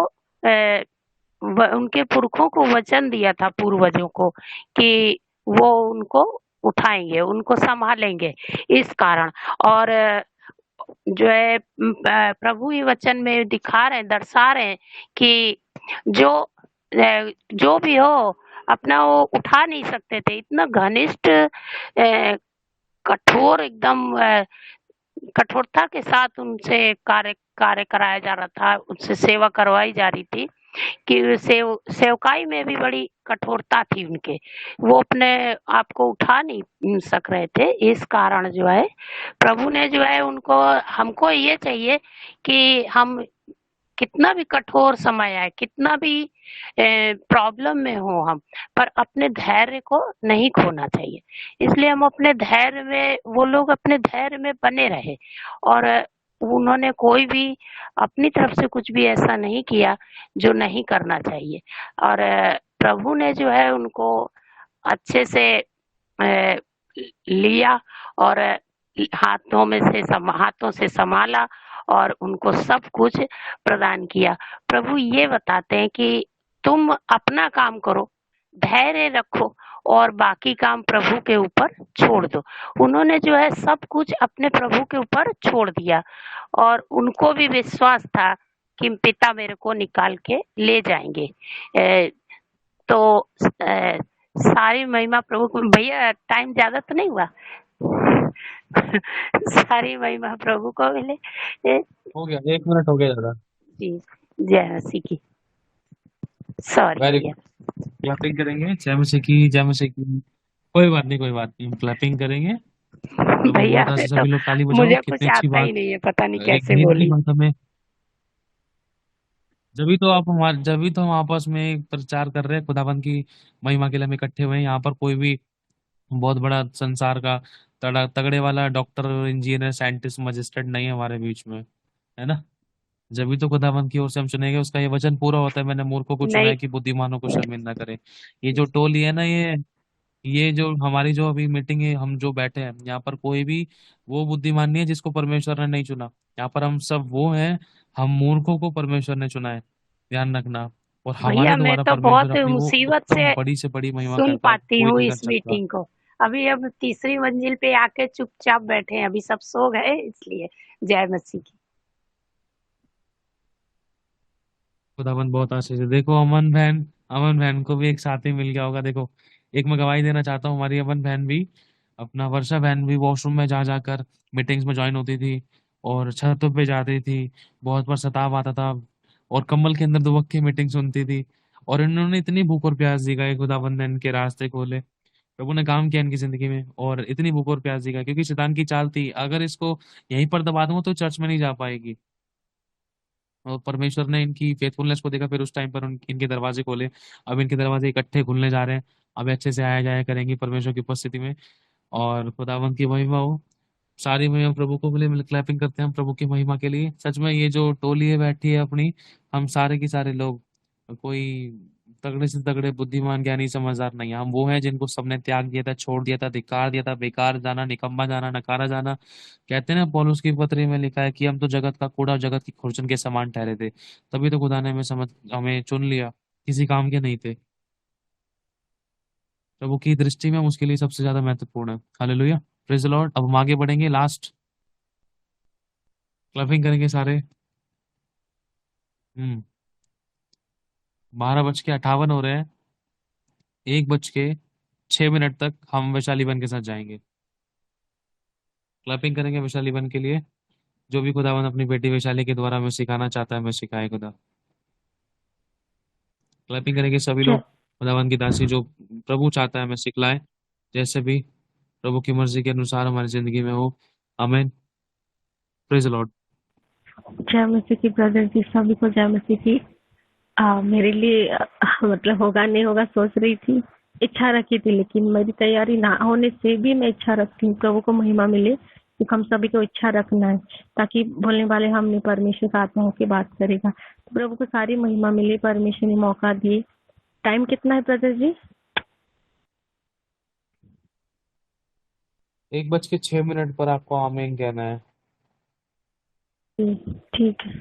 उनके पुरखों को वचन दिया था, पूर्वजों को, कि वो उनको उठाएंगे, उनको संभालेंगे। इस कारण और जो है प्रभु ही वचन में दर्शा रहे हैं कि जो भी हो अपना वो उठा नहीं सकते थे। इतना घनिष्ठ कठोर एकदम कठोरता के साथ उनसे कार्य कराया जा रहा था, उनसे सेवा करवाई जा रही थी कि सेवकाई में भी बड़ी कठोरता थी उनके, वो अपने आप को उठा नहीं सक रहे थे। इस कारण जो है प्रभु ने जो है उनको, हमको ये चाहिए कि हम कितना भी कठोर समय आए, कितना भी प्रॉब्लम में हो हम, पर अपने धैर्य को नहीं खोना चाहिए। इसलिए हम अपने धैर्य में, वो लोग अपने धैर्य में बने रहे और उन्होंने कोई भी अपनी तरफ से कुछ भी ऐसा नहीं किया जो नहीं करना चाहिए। और प्रभु ने जो है उनको अच्छे से लिया और हाथों से संभाला और उनको सब कुछ प्रदान किया। प्रभु ये बताते हैं कि तुम अपना काम करो, धैर्य रखो और बाकी काम प्रभु के ऊपर छोड़ दो। उन्होंने जो है सब कुछ अपने प्रभु के ऊपर छोड़ दिया और उनको भी विश्वास था कि पिता मेरे को निकाल के ले जाएंगे। तो सारी महिमा प्रभु को। भैया टाइम ज्यादा तो नहीं हुआ? सारी महिमा प्रभु को मिले। हो गया, 1 मिनट हो गया दादा। जी, जय मसीह की। सॉरी वेरी भैया। गुड। क्लैपिंग करेंगे, जय मसीह की, जय मसीह की। कोई बात नहीं, हम क्लैपिंग करेंगे। प्रभु भैया बहुत आशीष, सभी लोग ताली बजाओ। मुझे कुछ कितनी अच्छी आता ही बात, नहीं है, पता नहीं एक कैसे ढेर बोली। की बात हमें। जब तो हम आपस में प्रचार कर रहे हैं खुदाबंद की महिमा के लिए, हम इकट्ठे हुए हैं। यहाँ पर कोई भी बहुत बड़ा संसार का तगड़े वाला डॉक्टर, इंजीनियर, साइंटिस्ट, मजिस्ट्रेट नहीं है हमारे बीच में, है ना। जब भी तो खुदावंत की ओर से हम चुनेंगे, उसका ये वचन पूरा होता है, मैंने मूर्खों को चुना नहीं, है कि बुद्धिमानों को शर्मिंदा करे। ये जो टोली है ना, ये जो हमारी जो अभी मीटिंग है, हम जो बैठे हैं यहाँ पर, कोई भी वो बुद्धिमान नहीं है जिसको परमेश्वर ने नहीं चुना। यहाँ पर हम सब वो हैं, हम मूर्खों को परमेश्वर ने चुना है, ध्यान रखना। और भैया हमारे मैं द्वारा तो परमेश्वर बहुत अपनी वो मुसीबत उत्तम से बड़ी से बड़ी महिमा सुन करता है, पाती कोई हूँ नहीं कर इस सकता। मीटिंग को। अभी अब तीसरी मंजिल पे आके चुपचाप बैठे हैं, अभी सब सो गए इसलिए। जय मसीह की। खुदाबंद बहुत आशीष है। देखो अमन बहन को भी एक साथी मिल गया होगा। देखो, एक मैं गवाही देना चाहता हूँ, हमारी अमन बहन भी, अपना वर्षा बहन भी वॉशरूम में जा जाकर मीटिंग्स में ज्वाइन होती थी और छतों पे जाती थी, बहुत बार सताव आता था और कम्बल के अंदर दुबक के मीटिंग सुनती थी। और इन्होंने इतनी भूख और प्यास दिखाई, खुदाबंद ने इनके रास्ते खोले, प्रभु ने काम किया इनकी जिंदगी में, और इतनी भूख और प्यास दिखाई, क्योंकि शैतान की चाल थी, अगर इसको यहीं पर दबा दूंगा तो चर्च में नहीं जा पाएगी। और परमेश्वर ने इनकी फेथफुलनेस को देखा, फिर उस टाइम पर इनके दरवाजे खोले। अब इनके दरवाजे इकट्ठे खुलने जा रहे हैं, अब अच्छे से आया जाया करेंगे परमेश्वर की उपस्थिति में। और खुदावंत की महिमा हो, सारी महिमा प्रभु को मिले। क्लैपिंग करते हैं हम प्रभु की महिमा के लिए। सच में ये जो टोली है बैठी है अपनी, हम सारे के सारे लोग, कोई तगड़े से तगड़े बुद्धिमान ज्ञानी समझदार नहीं, हम वो हैं जिनको सबने त्याग दिया था, छोड़ दिया था, धिक्कार दिया था, बेकार जाना, निकम्मा जाना, नकारा जाना। कहते हैं ना, पौलुस की पत्री में लिखा है कि हम तो जगत का कूड़ा और जगत की खुरचन के समान ठहरे थे, तभी तो खुदा ने हमें चुन लिया, किसी काम के नहीं थे। प्रभु की दृष्टि में हम उसके लिए सबसे ज्यादा महत्वपूर्ण है। Hallelujah, praise the Lord. अब हम आगे बढ़ेंगे, लास्ट क्लबिंग करेंगे सारे। 12:58 हो रहे हैं, 1:06 तक हम वैशाली बन के साथ जाएंगे। क्लैपिंग करेंगे वैशाली बन के लिए। जो भी खुदावन अपनी बेटी वैशाली के द्वारा हमें सिखाना चाहता है, हमें सिखाए खुदा। क्लैपिंग करेंगे सभी लोग। खुदावन की दासी जो प्रभु चाहता है हमें सिखलाए, जैसे भी प्रभु की मर्जी के अनुसार हमारी जिंदगी में हो। आमीन, प्रेज द लॉर्ड। जय मसीह की ब्रदर जी, सभी को जय मसीह की। मेरे लिए मतलब होगा नहीं होगा सोच रही थी, इच्छा रखी थी, लेकिन मेरी तैयारी ना होने से भी मैं इच्छा रखती हूँ। प्रभु को महिमा मिले, क्योंकि हम सभी को इच्छा रखना है, ताकि बोलने वाले हम नहीं, परमेश्वर का आत्मा होकर बात करेगा। तो प्रभु को सारी महिमा मिले, परमेश्वर ने मौका दिए। टाइम कितना है ब्रदर जी? 1:06 पर आपको आमीन कहना है। ठीक है,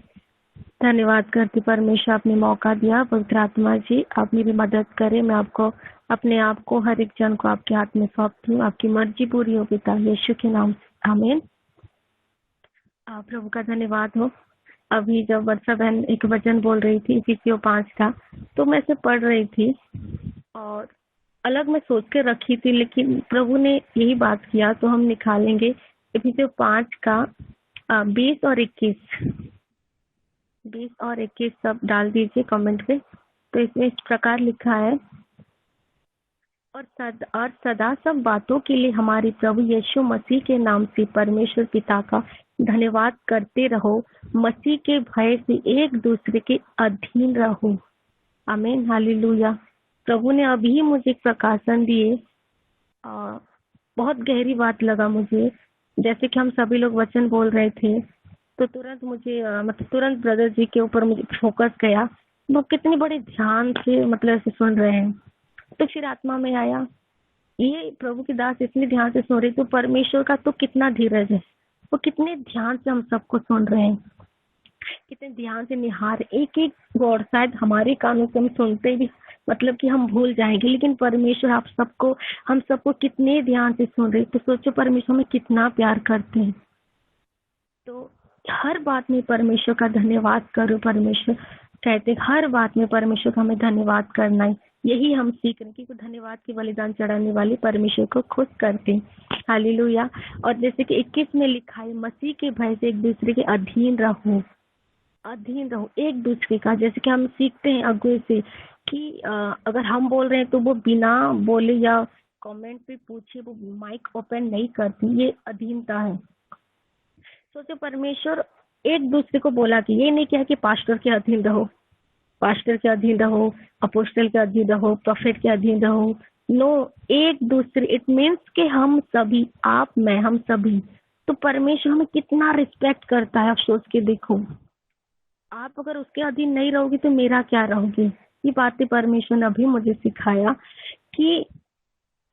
धन्यवाद करती परमेश्वर, आपने मौका दिया। पवित्र आत्मा जी, आप मेरी मदद करें। मैं आपको अपने आप को, हर एक जन को आपके हाथ में सौंपती हूँ। आपकी मर्जी पूरी हो पिता यीशु के नाम से, आमीन। प्रभु का धन्यवाद हो। अभी जब वर्षा बहन एक वचन बोल रही थी, इफिसियों 5 का, तो मैं इसे पढ़ रही थी और अलग मैं सोच के रखी थी, लेकिन प्रभु ने यही बात किया, तो हम निकालेंगे इफिसियों 5 का 20 और 21 सब डाल दीजिए कमेंट पे। तो इसमें इस प्रकार लिखा है, और सदा सब बातों के लिए हमारे प्रभु यीशु मसीह के नाम से परमेश्वर पिता का धन्यवाद करते रहो। मसीह के भय से एक दूसरे के अधीन रहो। आमीन, हालेलुया। प्रभु ने अभी मुझे एक प्रकाशन दिए, बहुत गहरी बात लगा मुझे। जैसे कि हम सभी लोग वचन बोल रहे थे, तो तुरंत मुझे तुरंत ब्रदर जी के ऊपर मुझे फोकस गया। वो कितने बड़े ध्यान से ऐसे सुन रहे हैं। तो फिर आत्मा में आया, ये प्रभु की दास इतने ध्यान से सुन रही, तो परमेश्वर का तो कितना धीरज है, वो कितने ध्यान से हम सबको सुन रहे हैं, कितने ध्यान से निहार एक एक गौर। शायद हमारे कानों से हम सुनते भी कि हम भूल जाएंगे, लेकिन परमेश्वर हम सबको कितने ध्यान से सुन रहे। तो सोचो परमेश्वर हमें कितना प्यार करते हैं। तो हर बात में परमेश्वर का धन्यवाद करो। परमेश्वर कहते हर बात में परमेश्वर का हमें धन्यवाद करना है। यही हम सीख रहे हैं कि धन्यवाद की बलिदान चढ़ाने वाले परमेश्वर को खुश करते हैं। हालेलुया। और जैसे कि 21 में लिखा है, मसीह के भय से एक दूसरे के अधीन रहो एक दूसरे का। जैसे कि हम सीखते हैं अगुए से कि अगर हम बोल रहे हैं तो वो बिना बोले या कमेंट पे पूछे वो माइक ओपन नहीं करती, ये अधीनता है। सोचो परमेश्वर एक दूसरे को बोला कि ये नहीं किया कि पास्टर के अधीन रहो, अपोस्टल के अधीन रहो, प्रोफेट के अधीन रहो। नो, एक दूसरे, इट मीन्स कि हम सभी, आप, मैं, हम सभी। तो परमेश्वर हमें कितना रिस्पेक्ट करता है। आप सोच के देखो, आप अगर उसके अधीन नहीं रहोगे तो मेरा क्या रहोगे। ये बातें परमेश्वर ने अभी मुझे सिखाया कि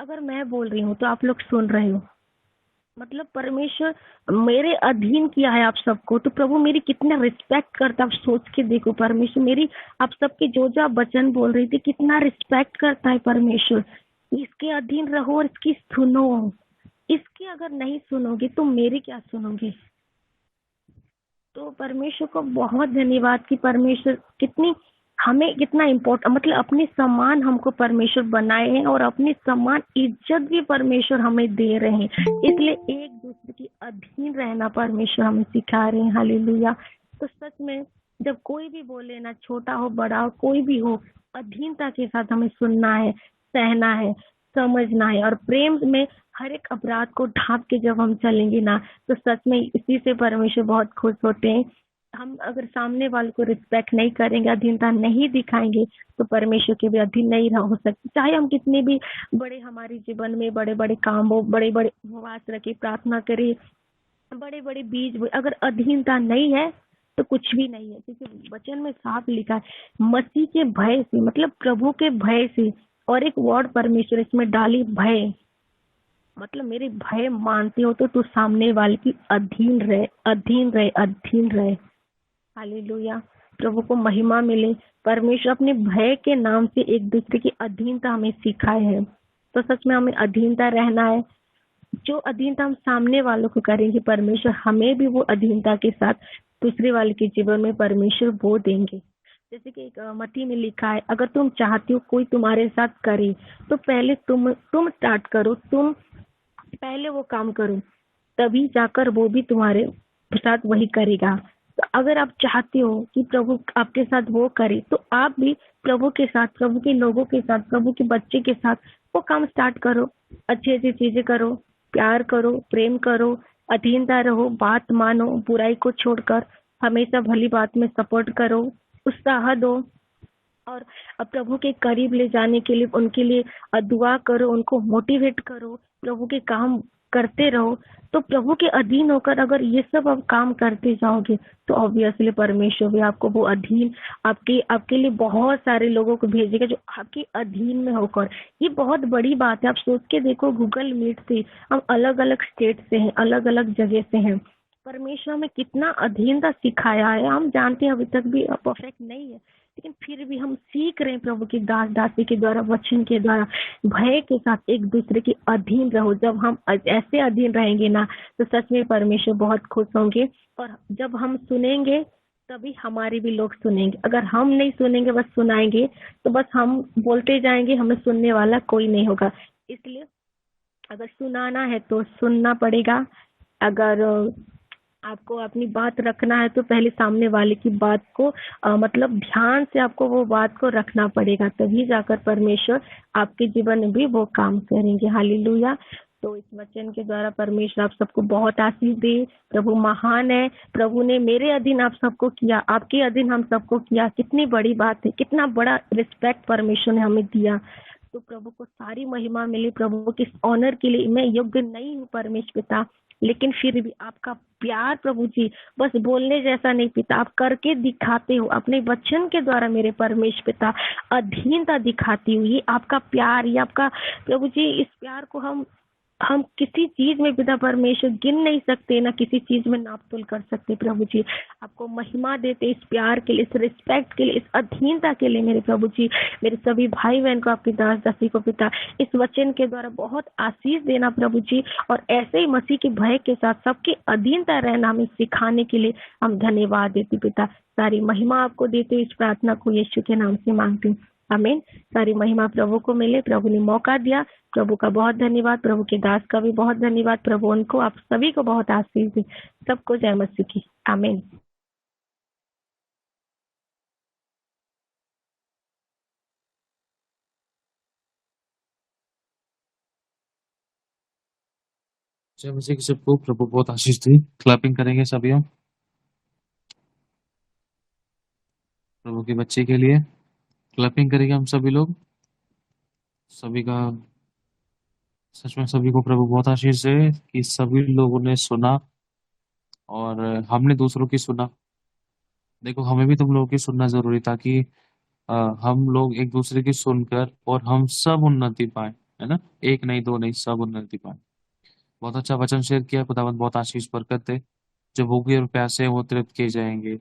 अगर मैं बोल रही हूँ तो आप लोग सुन रहे हो, परमेश्वर मेरे अधीन किया है आप सबको। तो प्रभु मेरी कितना रिस्पेक्ट करता है। आप सोच के देखो, परमेश्वर मेरी, आप सबके जो जो आप वचन बोल रही थी, कितना रिस्पेक्ट करता है परमेश्वर। इसके अधीन रहो और इसकी सुनो। इसकी अगर नहीं सुनोगे तो मेरी क्या सुनोगे। तो परमेश्वर को बहुत धन्यवाद कि परमेश्वर हमें कितना इम्पोर्टेंट, अपने समान हमको परमेश्वर बनाए हैं और अपने समान इज्जत भी परमेश्वर हमें दे रहे हैं। इसलिए एक दूसरे के अधीन रहना परमेश्वर हमें सिखा रहे हैं। हालेलुया। तो सच में जब कोई भी बोले, ना छोटा हो बड़ा हो, कोई भी हो, अधीनता के साथ हमें सुनना है, सहना है, समझना है। और प्रेम में हर एक अपराध को ढांप के जब हम चलेंगे ना, तो सच में इसी से परमेश्वर बहुत खुश होते हैं। हम अगर सामने वाले को रिस्पेक्ट नहीं करेंगे, अधीनता नहीं दिखाएंगे, तो परमेश्वर के भी अधीन नहीं हो सकते। चाहे हम कितने भी बड़े, हमारे जीवन में बड़े बड़े काम हो, बड़े बड़े उपवास रखे, प्रार्थना करे, बड़े बड़े बीज, अगर अधीनता नहीं है तो कुछ भी नहीं है, क्योंकि वचन में साफ लिखा है मसीह के भय से, मतलब प्रभु के भय से। और एक वर्ड परमेश्वर इसमें डाली, भय, मतलब मेरे भय मानते हो तो तू सामने वाले की अधीन रहे, अधीन रहे, अधीन रहे। हालेलुया, प्रभु को महिमा मिले। परमेश्वर अपने भय के नाम से एक दूसरे की अधीनता हमें सिखाए है। तो सच में हमें अधीनता रहना है। जो अधीनता हम सामने वालों को करेंगे, परमेश्वर हमें भी वो अधीनता के साथ दूसरे वाले के जीवन में परमेश्वर वो देंगे। जैसे कि एक मत्ती में लिखा है, अगर तुम चाहते हो कोई तुम्हारे साथ करे तो पहले तुम स्टार्ट करो, तुम पहले वो काम करो, तभी जाकर वो भी तुम्हारे साथ वही करेगा। तो अगर आप चाहते हो कि प्रभु आपके साथ वो करे, तो आप भी प्रभु के साथ, प्रभु के लोगों के साथ, प्रभु के बच्चे के साथ वो काम स्टार्ट करो। अच्छी अच्छी चीजें करो, प्यार करो, प्रेम करो, अधीनता रहो, बात मानो, बुराई को छोड़कर हमेशा भली बात में सपोर्ट करो, उत्साह दो। और प्रभु के करीब ले जाने के लिए उनके लिए दुआ करो, उनको मोटिवेट करो, प्रभु के काम करते रहो। तो प्रभु के अधीन होकर अगर ये सब आप काम करते जाओगे तो ऑब्वियसली परमेश्वर भी आपको वो अधीन, आपके लिए बहुत सारे लोगों को भेजेगा जो आपके अधीन में होकर। ये बहुत बड़ी बात है। आप सोच के देखो, गूगल मीट से हम अलग अलग स्टेट से हैं, अलग अलग जगह से हैं, परमेश्वर में कितना अधीनता सिखाया है। हम जानते हैं अभी तक भी परफेक्ट नहीं है, लेकिन फिर भी हम सीख रहे हैं प्रभु की दास दासी के द्वारा, वचन के द्वारा। भय के साथ एक दूसरे के अधीन रहो। जब हम ऐसे अधीन रहेंगे ना, तो सच में परमेश्वर बहुत खुश होंगे। और जब हम सुनेंगे तभी हमारे भी लोग सुनेंगे। अगर हम नहीं सुनेंगे, बस सुनाएंगे, तो बस हम बोलते जाएंगे, हमें सुनने वाला कोई नहीं होगा। इसलिए अगर सुनाना है तो सुनना पड़ेगा। अगर आपको अपनी बात रखना है तो पहले सामने वाले की बात को मतलब ध्यान से आपको वो बात को रखना पड़ेगा, तभी जाकर परमेश्वर आपके जीवन में भी वो काम करेंगे। हालेलुया। तो इस वचन के द्वारा परमेश्वर आप सबको बहुत आशीष दे। प्रभु महान है। प्रभु ने मेरे अधीन आप सबको किया, आपके अधीन हम सबको किया। कितनी बड़ी बात है, कितना बड़ा रिस्पेक्ट परमेश्वर ने हमें दिया। तो प्रभु को सारी महिमा मिले। प्रभु के ऑनर के लिए मैं योग्य नहीं हूँ परमेश्वर पिता, लेकिन फिर भी आपका प्यार प्रभु जी बस बोलने जैसा नहीं पिता, आप करके दिखाते हो अपने वचन के द्वारा मेरे परमेश्वर पिता, अधीनता दिखाती हुई। ये आपका प्यार, ये आपका प्रभु जी, इस प्यार को हम किसी चीज में पिता परमेश्वर गिन नहीं सकते, ना किसी चीज में नापतोल कर सकते। प्रभु जी आपको महिमा देते इस प्यार के लिए, इस रिस्पेक्ट के लिए, इस अधीनता के लिए। मेरे प्रभु जी मेरे सभी भाई बहन को, आपकी दास दासी को पिता इस वचन के द्वारा बहुत आशीष देना प्रभु जी। और ऐसे ही मसीह के भय के साथ सबके अधीनता रहना हमें सिखाने के लिए हम धन्यवाद देते पिता। सारी महिमा आपको देते इस प्रार्थना को यीशु के नाम से मांगती हूँ, आमीन। सारी महिमा प्रभु को मिले। प्रभु ने मौका दिया, प्रभु का बहुत धन्यवाद। प्रभु के दास का भी बहुत धन्यवाद। प्रभु उनको, आप सभी को बहुत आशीष दे। सबको जय मसीह की, आमीन। जय मसीह की सबको, प्रभु बहुत आशीष दे। क्लैपिंग करेंगे सभी हम प्रभु के बच्चे के लिए। क्लैपिंग करेंगे हम सभी लोग। सभी का सच में सभी को प्रभु बहुत आशीष दे कि सभी लोगों ने सुना और हमने दूसरों की सुना। देखो, हमें भी तुम लोगों की सुनना जरूरी, ताकि हम लोग एक दूसरे की सुनकर और हम सब उन्नति पाए, है ना। एक नहीं, दो नहीं, सब उन्नति पाए। बहुत अच्छा वचन शेयर किया। खुदावंद बहुत आशीष बरकत दे। जो भूखे और प्यासे हैं वो तृप्त किए जाएंगे।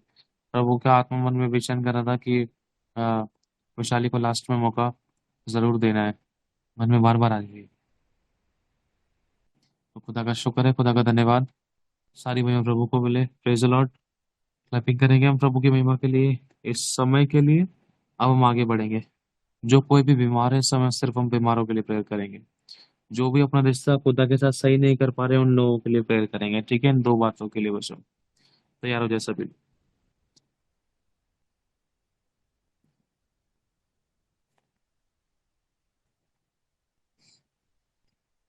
प्रभु का आत्मा मन में विचन कर रहा था कि वैशाली को लास्ट में मौका जरूर देना है, मन में बार बार आ रही है। तो खुदा का शुक्र है, खुदा का धन्यवाद। सारी महिमा प्रभु को मिले। Praise the Lord. क्लैपिंग करेंगे हम प्रभु की महिमा के लिए, इस समय के लिए। अब हम आगे बढ़ेंगे। जो कोई भी बीमार है, इस समय सिर्फ हम बीमारों के लिए प्रेयर करेंगे। जो भी अपना रिश्ता खुदा के साथ सही नहीं कर पा रहे, उन लोगों के लिए प्रेयर करेंगे, ठीक है। इन दो बातों के लिए बस हम तैयार हो जाए सभी।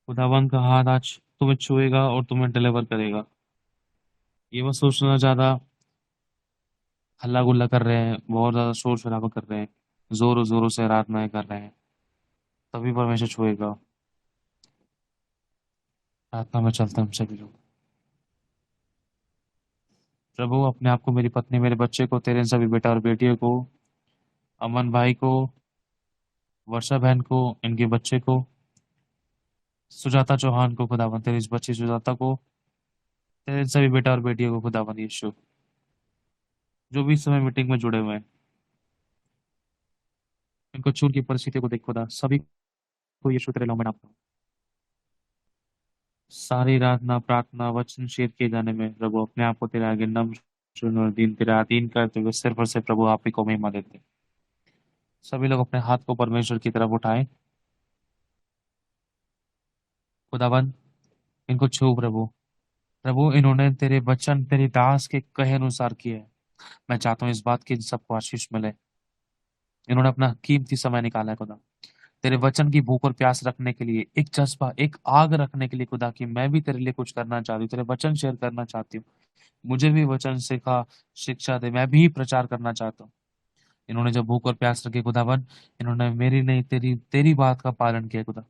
खुदावन का हाथ आज तुम्हें छुएगा और तुम्हें डिलीवर करेगा। ये मत सोचना ज्यादा हल्ला गुल्ला कर रहे हैं, बहुत ज्यादा शोर शराबा कर रहे हैं, जोरों जोरों से आराधनाएं कर रहे हैं, तभी परमेश्वर छुएगा। प्रार्थना में चलते हैं हम सभी लोग। प्रभु अपने आप को, मेरी पत्नी, मेरे बच्चे को, तेरे सभी बेटा और बेटियों को, अमन भाई को, वर्षा बहन को, इनके बच्चे को, सुजाता चौहान को खुदावन, तेरी इस बच्ची सुजाता को, तेरे सभी बेटा और बेटियों को खुदावन यीशु, जो भी इस समय मीटिंग में जुड़े हुए हैं, इनको छूट की परिस्थितियों को देख खुदा, सभी को यीशु तेरे नाम में नाम, सारी रातना प्रार्थना वचन शेयर किए जाने में प्रभु अपने आप को तेरे आगे नम्र और दीन तेरे अधीन करते हुए सिर पर से प्रभु आप ही को महिमा देते। सभी लोग अपने हाथ को परमेश्वर की तरफ उठाएं। खुदावन इनको छू प्रभु, प्रभु इन्होंने तेरे वचन तेरे दास के कहे अनुसार किए है। मैं चाहता हूँ इस बात की सबको आशीष मिले। इन्होंने अपना कीमती समय निकाला है खुदा, तेरे वचन की भूख और प्यास रखने के लिए, एक जज्बा एक आग रखने के लिए खुदा, कि मैं भी तेरे लिए कुछ करना चाहती हूँ, तेरे वचन शेयर करना चाहती हूँ, मुझे भी वचन सिखा, शिक्षा दे, मैं भी प्रचार करना चाहता हूँ। इन्होंने जब भूख और प्यास रखी खुदावन, इन्होंने मेरी नहीं तेरी तेरी बात का पालन किया खुदा,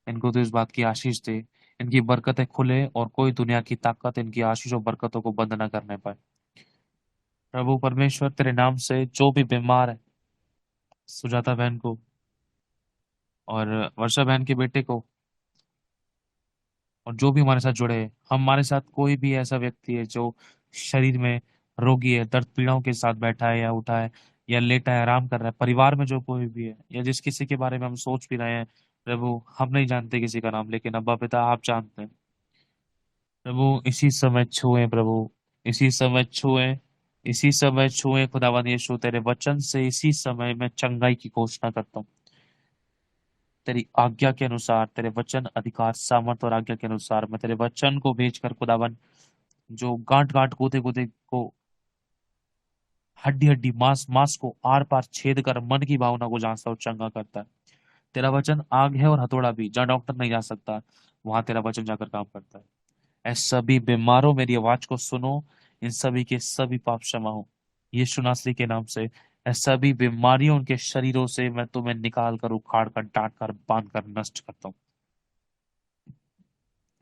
इनको तो इस बात की आशीष दे, इनकी बरकतें खुले और कोई दुनिया की ताकत इनकी आशीष और बरकतों को बंद न करने पाए। प्रभु परमेश्वर तेरे नाम से जो भी बीमार है, सुजाता बहन को और वर्षा बहन के बेटे को, और जो भी हमारे साथ जुड़े हैं, हमारे साथ कोई भी ऐसा व्यक्ति है जो शरीर में रोगी है, दर्द पीड़ाओं के साथ बैठा है या उठा है या लेटा है, आराम कर रहा है, परिवार में जो कोई भी है या जिस किसी के बारे में हम सोच भी रहे हैं प्रभु, हम नहीं जानते किसी का नाम, लेकिन अब्बा पिता आप जानते हैं प्रभु। इसी समय छुए प्रभु, इसी समय छुए, इसी समय छुए खुदावन यीशु, तेरे वचन से इसी समय मैं चंगाई की घोषणा करता हूँ। तेरी आज्ञा के अनुसार, तेरे वचन अधिकार सामर्थ और आज्ञा के अनुसार मैं तेरे वचन को भेजकर खुदावन, जो गांठ गांठ गोते गोते को, हड्डी हड्डी मांस मांस को आर पार छेद कर मन की भावना को जांचता और चंगा करता है। तेरा वचन आग है और हथौड़ा भी, जहाँ डॉक्टर नहीं जा सकता वहां तेरा वचन जाकर काम करता है। ऐसे सभी बीमारों मेरी आवाज को सुनो, इन सभी के सभी पाप क्षमा हो यीशु नासरी के नाम से। ऐसे सभी बीमारियों उनके शरीरों से मैं तुम्हें निकाल कर, उखाड़ कर, डांट कर, बांध कर नष्ट करता हूँ।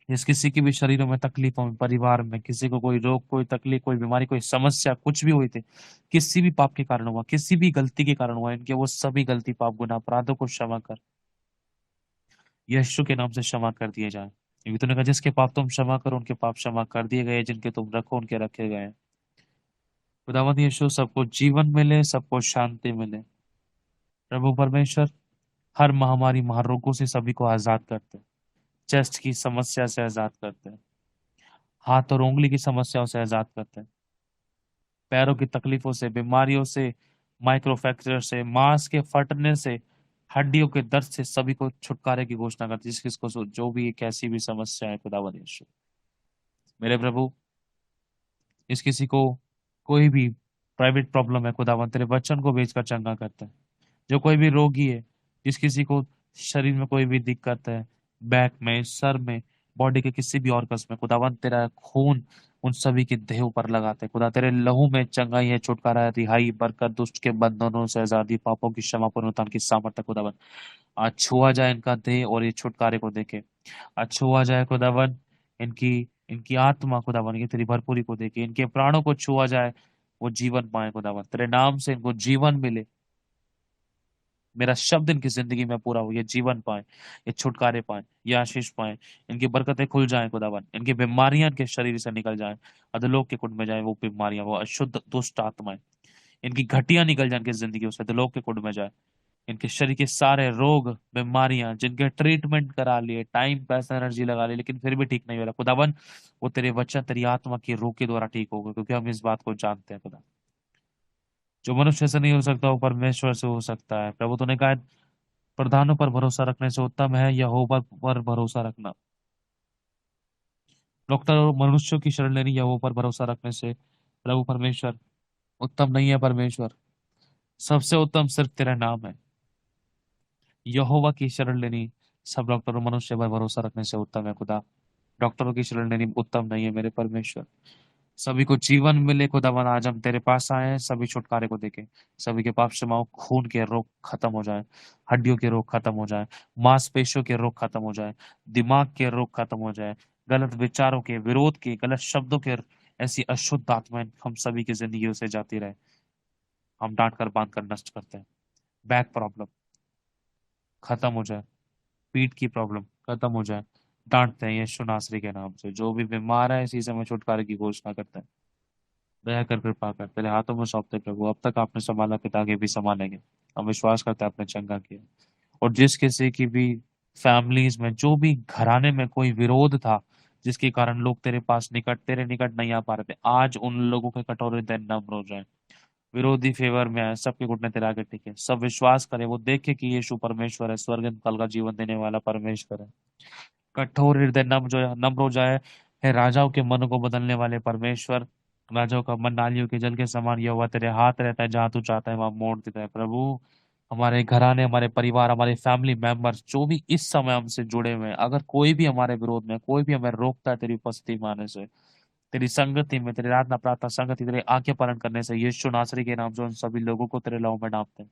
जिस किसी की भी शरीरों में तकलीफों में, परिवार में किसी को कोई रोग, कोई तकलीफ, कोई बीमारी, कोई समस्या कुछ भी हुई थी, किसी भी पाप के कारण हुआ, किसी भी गलती के कारण हुआ, इनके वो सभी गलती पाप गुनाह अपराधों को क्षमा कर, यीशु के नाम से क्षमा कर दिए जाए। क्योंकि तूने कहा जिसके पाप तुम क्षमा करो उनके पाप क्षमा कर दिए गए, जिनके तुम रखो उनके रखे गए। खुदावंद यीशु सबको जीवन मिले, सबको शांति मिले। प्रभु परमेश्वर हर महामारी महारोगों से सभी को आजाद करते, चेस्ट की समस्या से आजाद करते हैं, हाथ और उंगली की समस्याओं से आजाद करते हैं, पैरों की तकलीफों से, बीमारियों से, माइक्रो फ्रैक्चर से, मांस के फटने से, हड्डियों के दर्द से सभी को छुटकारे की घोषणा करते, जिस किसको जो भी एक ऐसी भी समस्या है खुदावंद यीशु मेरे प्रभु, इस किसी को कोई भी प्राइवेट प्रॉब्लम है खुदावंद, तेरे वचन को भेजकर चंगा करते हैं। जो कोई भी रोगी है, जिस किसी को शरीर में कोई भी दिक्कत है, बैक में, सर में, बॉडी के किसी भी ऑर्गन्स में, खुदावंद तेरा खून उन सभी के देह पर लगाते हैं। खुदा तेरे लहू में चंगाई है, छुटकारा है, रिहाई, बरकत, दुष्ट के बंधनों से आजादी, पापों की क्षमा, पुनरुत्थान की सामर्थ्य खुदावंद आज छुआ जाए इनका देह और ये छुटकारे को देखे। आज छुआ जाए खुदावंद इनकी इनकी आत्मा खुदावंद ये तेरी भरपूरी को देखे, इनके प्राणों को छुआ जाए, वो जीवन पाए खुदावंद, तेरे नाम से इनको जीवन मिले। मेरा शब्द इनकी जिंदगी में पूरा हो, ये जीवन पाए, ये छुटकारे पाए, ये आशीष पाए, इनकी बरकतें खुल जाएं खुदावन, इनकी बीमारियां इनके शरीर से निकल जाएं, अधलोक के कुंड में जाए वो बीमारियां, वो अशुद्ध दुष्ट आत्माएं, इनकी घटिया निकल जाए इनकी जिंदगी से, अधलोक के कुंड में जाए। इनके शरीर के सारे रोग बीमारियां जिनके ट्रीटमेंट करा लिए, टाइम पैसा एनर्जी लगा ली, लेकिन फिर भी ठीक नहीं हो रहा खुदावन, वो तेरे वचन तेरी आत्मा की रोग के द्वारा ठीक होगा, क्योंकि हम इस बात को जानते हैं खुदा, जो मनुष्य से नहीं हो सकता वो परमेश्वर से हो सकता है। प्रभु तूने कहा प्रधानों पर भरोसा रखने से उत्तम है यहोवा पर भरोसा रखना। डॉक्टर और मनुष्यों की शरण लेनी यहोवा पर भरोसा रखने से प्रभु परमेश्वर उत्तम नहीं है। परमेश्वर सबसे उत्तम सिर्फ तेरा नाम है। यहोवा की शरण लेनी सब डॉक्टर और मनुष्य पर भरोसा रखने से उत्तम है खुदा, डॉक्टरों की शरण लेनी उत्तम नहीं है मेरे परमेश्वर। सभी को जीवन मिले खुदावन, आज हम तेरे पास आए हैं, सभी छुटकारे को देखें, सभी के पाप क्षमाओं, खून के रोग खत्म हो जाए, हड्डियों के रोग खत्म हो जाए, मांसपेशियों के रोग खत्म हो जाए, दिमाग के रोग खत्म हो जाए, गलत विचारों के, विरोध के, गलत शब्दों के ऐसी अशुद्ध आत्माएं हम सभी की जिंदगियों से जाती रहे, हम डांट कर बांध कर नष्ट करते हैं। बैक प्रॉब्लम खत्म हो जाए, पीठ की प्रॉब्लम खत्म हो जाए, डांटते हैं यीशु नासरी के नाम से। जो भी बीमार है इसी समय छुटकारे की घोषणा करते हैं। दया कर कृपा कर तेरे हाथों में सौंपते प्रभु, अब तक आपने संभाला पिता, आगे भी संभालेंगे। हम विश्वास करते हैं आपने चंगा किया। और जिस किसी की भी फैमिलीज में, जो भी घराने में कोई विरोध था जिसके कारण लोग तेरे निकट नहीं आ पा रहे थे, आज उन लोगों के कटोरे दिन नम्र हो जाए। विरोधी फेवर में है, सबके घुटने तेरे आगे टिके, सब विश्वास करे, वो देखे कि यीशु परमेश्वर है, स्वर्ग काल का जीवन देने वाला परमेश्वर है। कठोर हृदय नम्र हो जाए। हे राजाओं के मनों को बदलने वाले परमेश्वर, राजाओं का मन नालियों के जल के समान यहोवा तेरे हाथ रहता है, जहां तू चाहता है वहां मोड़ देता है। प्रभु, हमारे घराने, हमारे परिवार, हमारे फैमिली मेंबर्स जो भी इस समय हमसे जुड़े हुए हैं, अगर कोई भी हमारे विरोध में, कोई भी हमें रोकता है तेरी उपस्थिति में आने से, तेरी संगति में, तेरी आराधना प्रार्थना संगति, तेरे आज्ञा पालन करने से, यीशु नासरी के नाम से उन सभी लोगों को तेरे लहू में डालते हैं।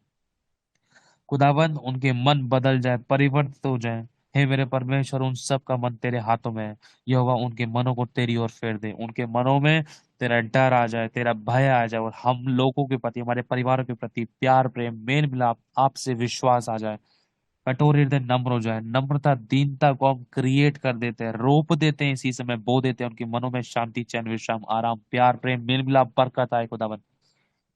खुदावंद, उनके मन बदल जाए, परिवर्तित हो जाए। हे मेरे परमेश्वर, उन सब का मन तेरे हाथों में है। यहोवा उनके मनों को तेरी ओर फेर दे, उनके मनों में तेरा डर आ जाए, तेरा भय आ जाए, और हम लोगों के प्रति, हमारे परिवारों के प्रति प्यार, प्रेम, मेल मिलाप, आपसे विश्वास आ जाए। कठोर हृदय नम्र हो जाए। नम्रता, दीनता को हम क्रिएट कर देते हैं, रोप देते हैं, इसी समय बो देते हैं। उनके मनों में शांति, चैन, विश्राम, आराम, प्यार, प्रेम, मेल मिलाप, बरकत आए। खुदावंद,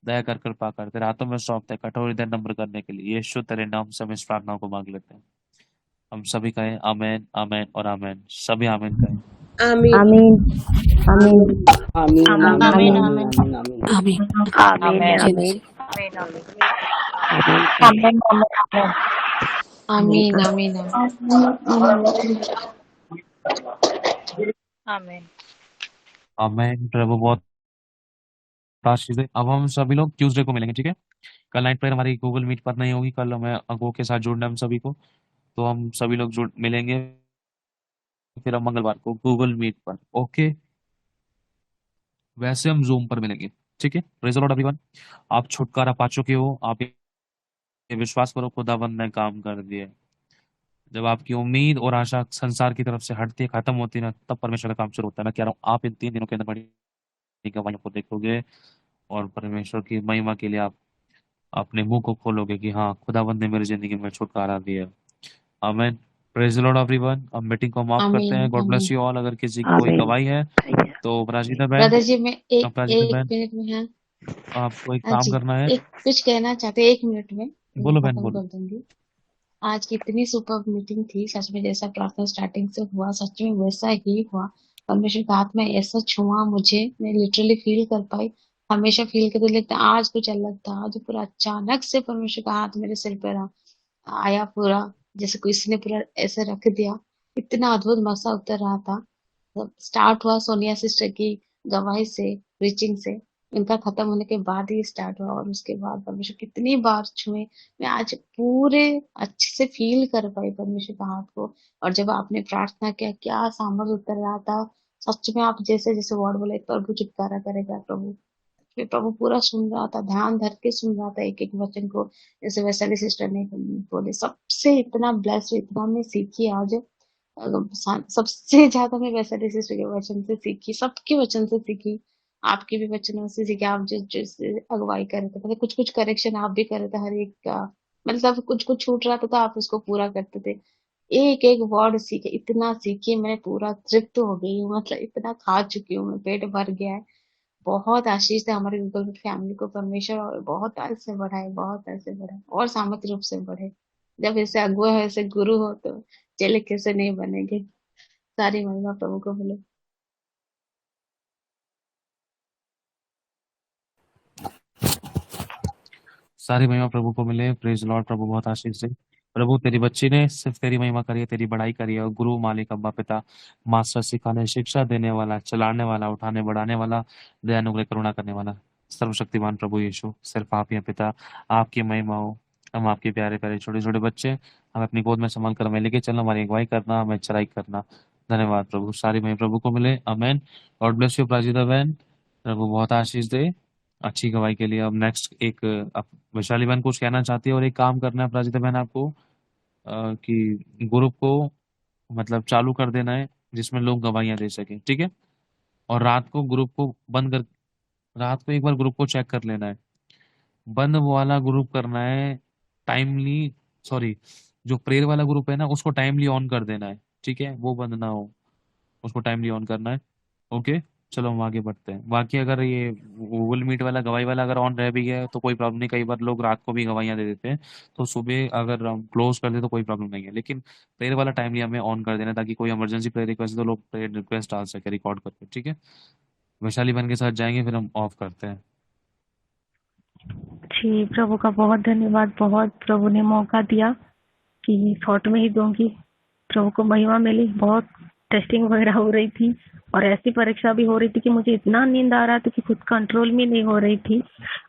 दया कर कृपा कर, तेरे हाथों में सौंपते हैं कठोर हृदय नम्र करने के लिए। यीशु तेरे नाम से हम इस प्रार्थना को मांग लेते हैं। हम सभी कहें आमेन, आमेन और आमेन। सभी आमेन कहें। आमीन आमीन आमीन आमीन आमीन आमीन आमीन आमीन आमीन आमीन आमीन आमीन जय आमीन मसीह। आमीन आमीन आमीन आमीन आमीन। आमेन। प्रभु बहुत आशीष दे। अब हम सभी लोग ट्यूसडे को मिलेंगे, ठीक है? कल नाइट प्रेयर हमारी गूगल मीट पर नहीं होगी, कल हमें अगो के साथ जुड़ना है हम सभी को, तो हम सभी लोग जुड़ मिलेंगे फिर हम मंगलवार को गूगल मीट पर। ओके, वैसे हम जूम पर मिलेंगे, ठीक है? Praise the Lord everyone. आप छुटकारा पा चुके हो, आप ये विश्वास करो खुदाबंद ने काम कर दिया। जब आपकी उम्मीद और आशा संसार की तरफ से हटती है, खत्म होती है ना, तब परमेश्वर का काम शुरू होता है। मैं कह रहा हूँ, आप इन 3 दिनों के अंदर बड़ी गवाहियों को देखोगे और परमेश्वर की महिमा के लिए आप अपने मुंह को खोलोगे कि हाँ, खुदाबंद ने मेरी जिंदगी में छुटकारा दिया। आमीन। Praise the Lord everyone. अब मीटिंग को माफ करते हैं। आमीन गॉड ब्लेस आमीन। You all. अगर किसी की कोई आमीन। गवाही है तो प्राचीता बहन, ब्रदर जी, मैं एक प्राचीता एक बहन, मिनट में, हाँ आपको एक हाँ काम जी, करना है। एक कुछ कहना चाहते हैं, 1 मिनट में मैं बोलो बहन, खत्म बोलो। कर दूंगी। आज की इतनी सुपर मीटिंग थी, सच में जैसा प्रार्थना स्टार्टिंग से हुआ, सच में वैसा ही हुआ। परमेश्वर का हाथ में ऐसा छुआ मुझे, मैं लिटरली फील कर पाई। हमेशा फील करते, लेकिन आज कुछ अलग था। आज पूरा अचानक से परमेश्वर का हाथ मेरे सिर पर आया पूरा, जैसे किसी ने पूरा ऐसे रख दिया। इतना अद्भुत मसा उतर रहा था। जब स्टार्ट हुआ सोनिया सिस्टर की गवाही से, प्रीचिंग से, इनका खत्म होने के बाद ही स्टार्ट हुआ, और उसके बाद परमेश्वर कितनी बार छुए, मैं आज पूरे अच्छे से फील कर पाई परमेश्वर का हाथ को। और जब आपने प्रार्थना किया, क्या सामर्थ उतर रहा था। सच में आप जैसे जैसे वर्ड बोले, प्रभु छुटकारा करेगा, प्रभु, फिर प्रभु पूरा सुन रहा था, ध्यान धर के सुन रहा था एक एक वचन को। जैसे वैशाली सिस्टर ने बोले, सबसे इतना ब्लेस, इतना मैं सीखी आज। सबसे ज्यादा मैं वैशाली सिस्टर के वचन से सीखी, सबके वचन से सीखी, आपके भी वचनों से सीखी। आप जो जैसे अगुवाई कर रहे थे, मतलब कुछ कुछ करेक्शन आप भी कर रहे थे हर एक का, मतलब कुछ कुछ छूट रहा था तो आप उसको पूरा करते थे। एक एक वर्ड सीखे, इतना सीखी, मैं पूरा तृप्त हो गई हूँ, मतलब इतना खा चुकी हूँ मैं, पेट भर गया है। बहुत आशीष है हमारे गूगल फैमिली को परमेश्वर, और बहुत ऐसे बढ़ाए, बहुत ऐसे बढ़ाए, और सामर्थ्य रूप से बढ़े। जब ऐसे अगुआ हो, ऐसे गुरु हो, तो चेले कैसे नहीं बनेंगे। सारी महिमा प्रभु को मिले। सारी महिमा प्रभु को मिले। Praise Lord. प्रभु बहुत आशीष दे। प्रभु, तेरी बच्ची ने सिर्फ तेरी महिमा करी है, तेरी बड़ाई करी है। और गुरु, मालिक, अब्बा, पिता, मास्टर, सिखाने, शिक्षा देने वाला, चलाने वाला, उठाने बढ़ाने वाला, दया, अनुग्रह, करुणा करने वाला, सर्वशक्तिमान प्रभु यीशु, सिर्फ आप ही हैं पिता। आपकी महिमा हो। हम आपके प्यारे प्यारे छोटे छोटे बच्चे, हमें अपनी गोद में संभाल कर हमें लेके चलना, हमारी अगुवाई करना, हमें चराई करना। धन्यवाद प्रभु। सारी महिमा प्रभु को मिले। Amen. God bless you Prajita बहन। प्रभु बहुत आशीष दे अच्छी गवाही के लिए। अब नेक्स्ट एक वैशाली बहन कुछ कहना चाहती है, और एक काम करना है प्राजिता बहन आपको, कि ग्रुप को मतलब चालू कर देना है जिसमें लोग गवाहियां दे सके, ठीक है? और रात को ग्रुप को रात को एक बार ग्रुप को चेक कर लेना है। बंद वाला ग्रुप करना है टाइमली, सॉरी, जो प्रेयर वाला ग्रुप है ना उसको टाइमली ऑन कर देना है, ठीक है, वो बंद ना हो, उसको टाइमली ऑन करना है। ओके, चलो हम आगे बढ़ते हैं। बाकी अगर ये गूगल मीट वाला गवाही वाला अगर ऑन रह भी गया है तो कोई प्रॉब्लम नहीं, कई बार लोग रात को भी गवाहियां दे देते हैं, तो सुबह अगर हम क्लोज कर दे तो कोई प्रॉब्लम नहीं है, लेकिन प्रेयर वाला टाइमली हमें ऑन कर देना है, ताकि कोई इमरजेंसी प्रेयर रिक्वेस्ट तो लोग प्रेयर रिक्वेस्ट डाल सके रिकॉर्ड करके, ठीक है। वैशाली बहन के साथ जाएंगे, फिर हम ऑफ करते हैं। जी, प्रभु का बहुत धन्यवाद, बहुत प्रभु ने मौका दिया कि शॉर्ट में ही दूंगी। प्रभु को महिमा मिली। बहुत टेस्टिंग वगैरह हो रही थी और ऐसी परीक्षा भी हो रही थी कि मुझे इतना नींद आ रहा था कि खुद कंट्रोल में नहीं हो रही थी,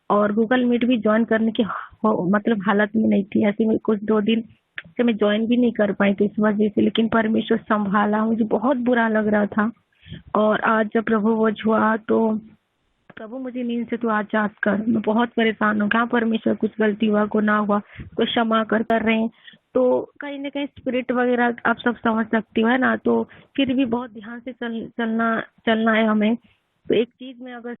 और गूगल मीट भी ज्वाइन करने की मतलब हालत में नहीं थी। ऐसे में कुछ 2 दिन से मैं ज्वाइन भी नहीं कर पाई थी इस वजह से, लेकिन परमेश्वर संभाला। मुझे बहुत बुरा लग रहा था, और आज जब प्रभु वोज हुआ तो प्रभु मुझे नींद से तो आजाद कर। मैं बहुत परेशान हूँ, क्या परमेश्वर कुछ गलती हुआ, गुनाह हुआ, कुछ क्षमा कर रहे हैं तो कहीं ना कहीं स्पिरिट वगैरह आप सब समझ सकती हो, है ना। तो फिर भी बहुत ध्यान से चलना है हमें। तो एक चीज में अगर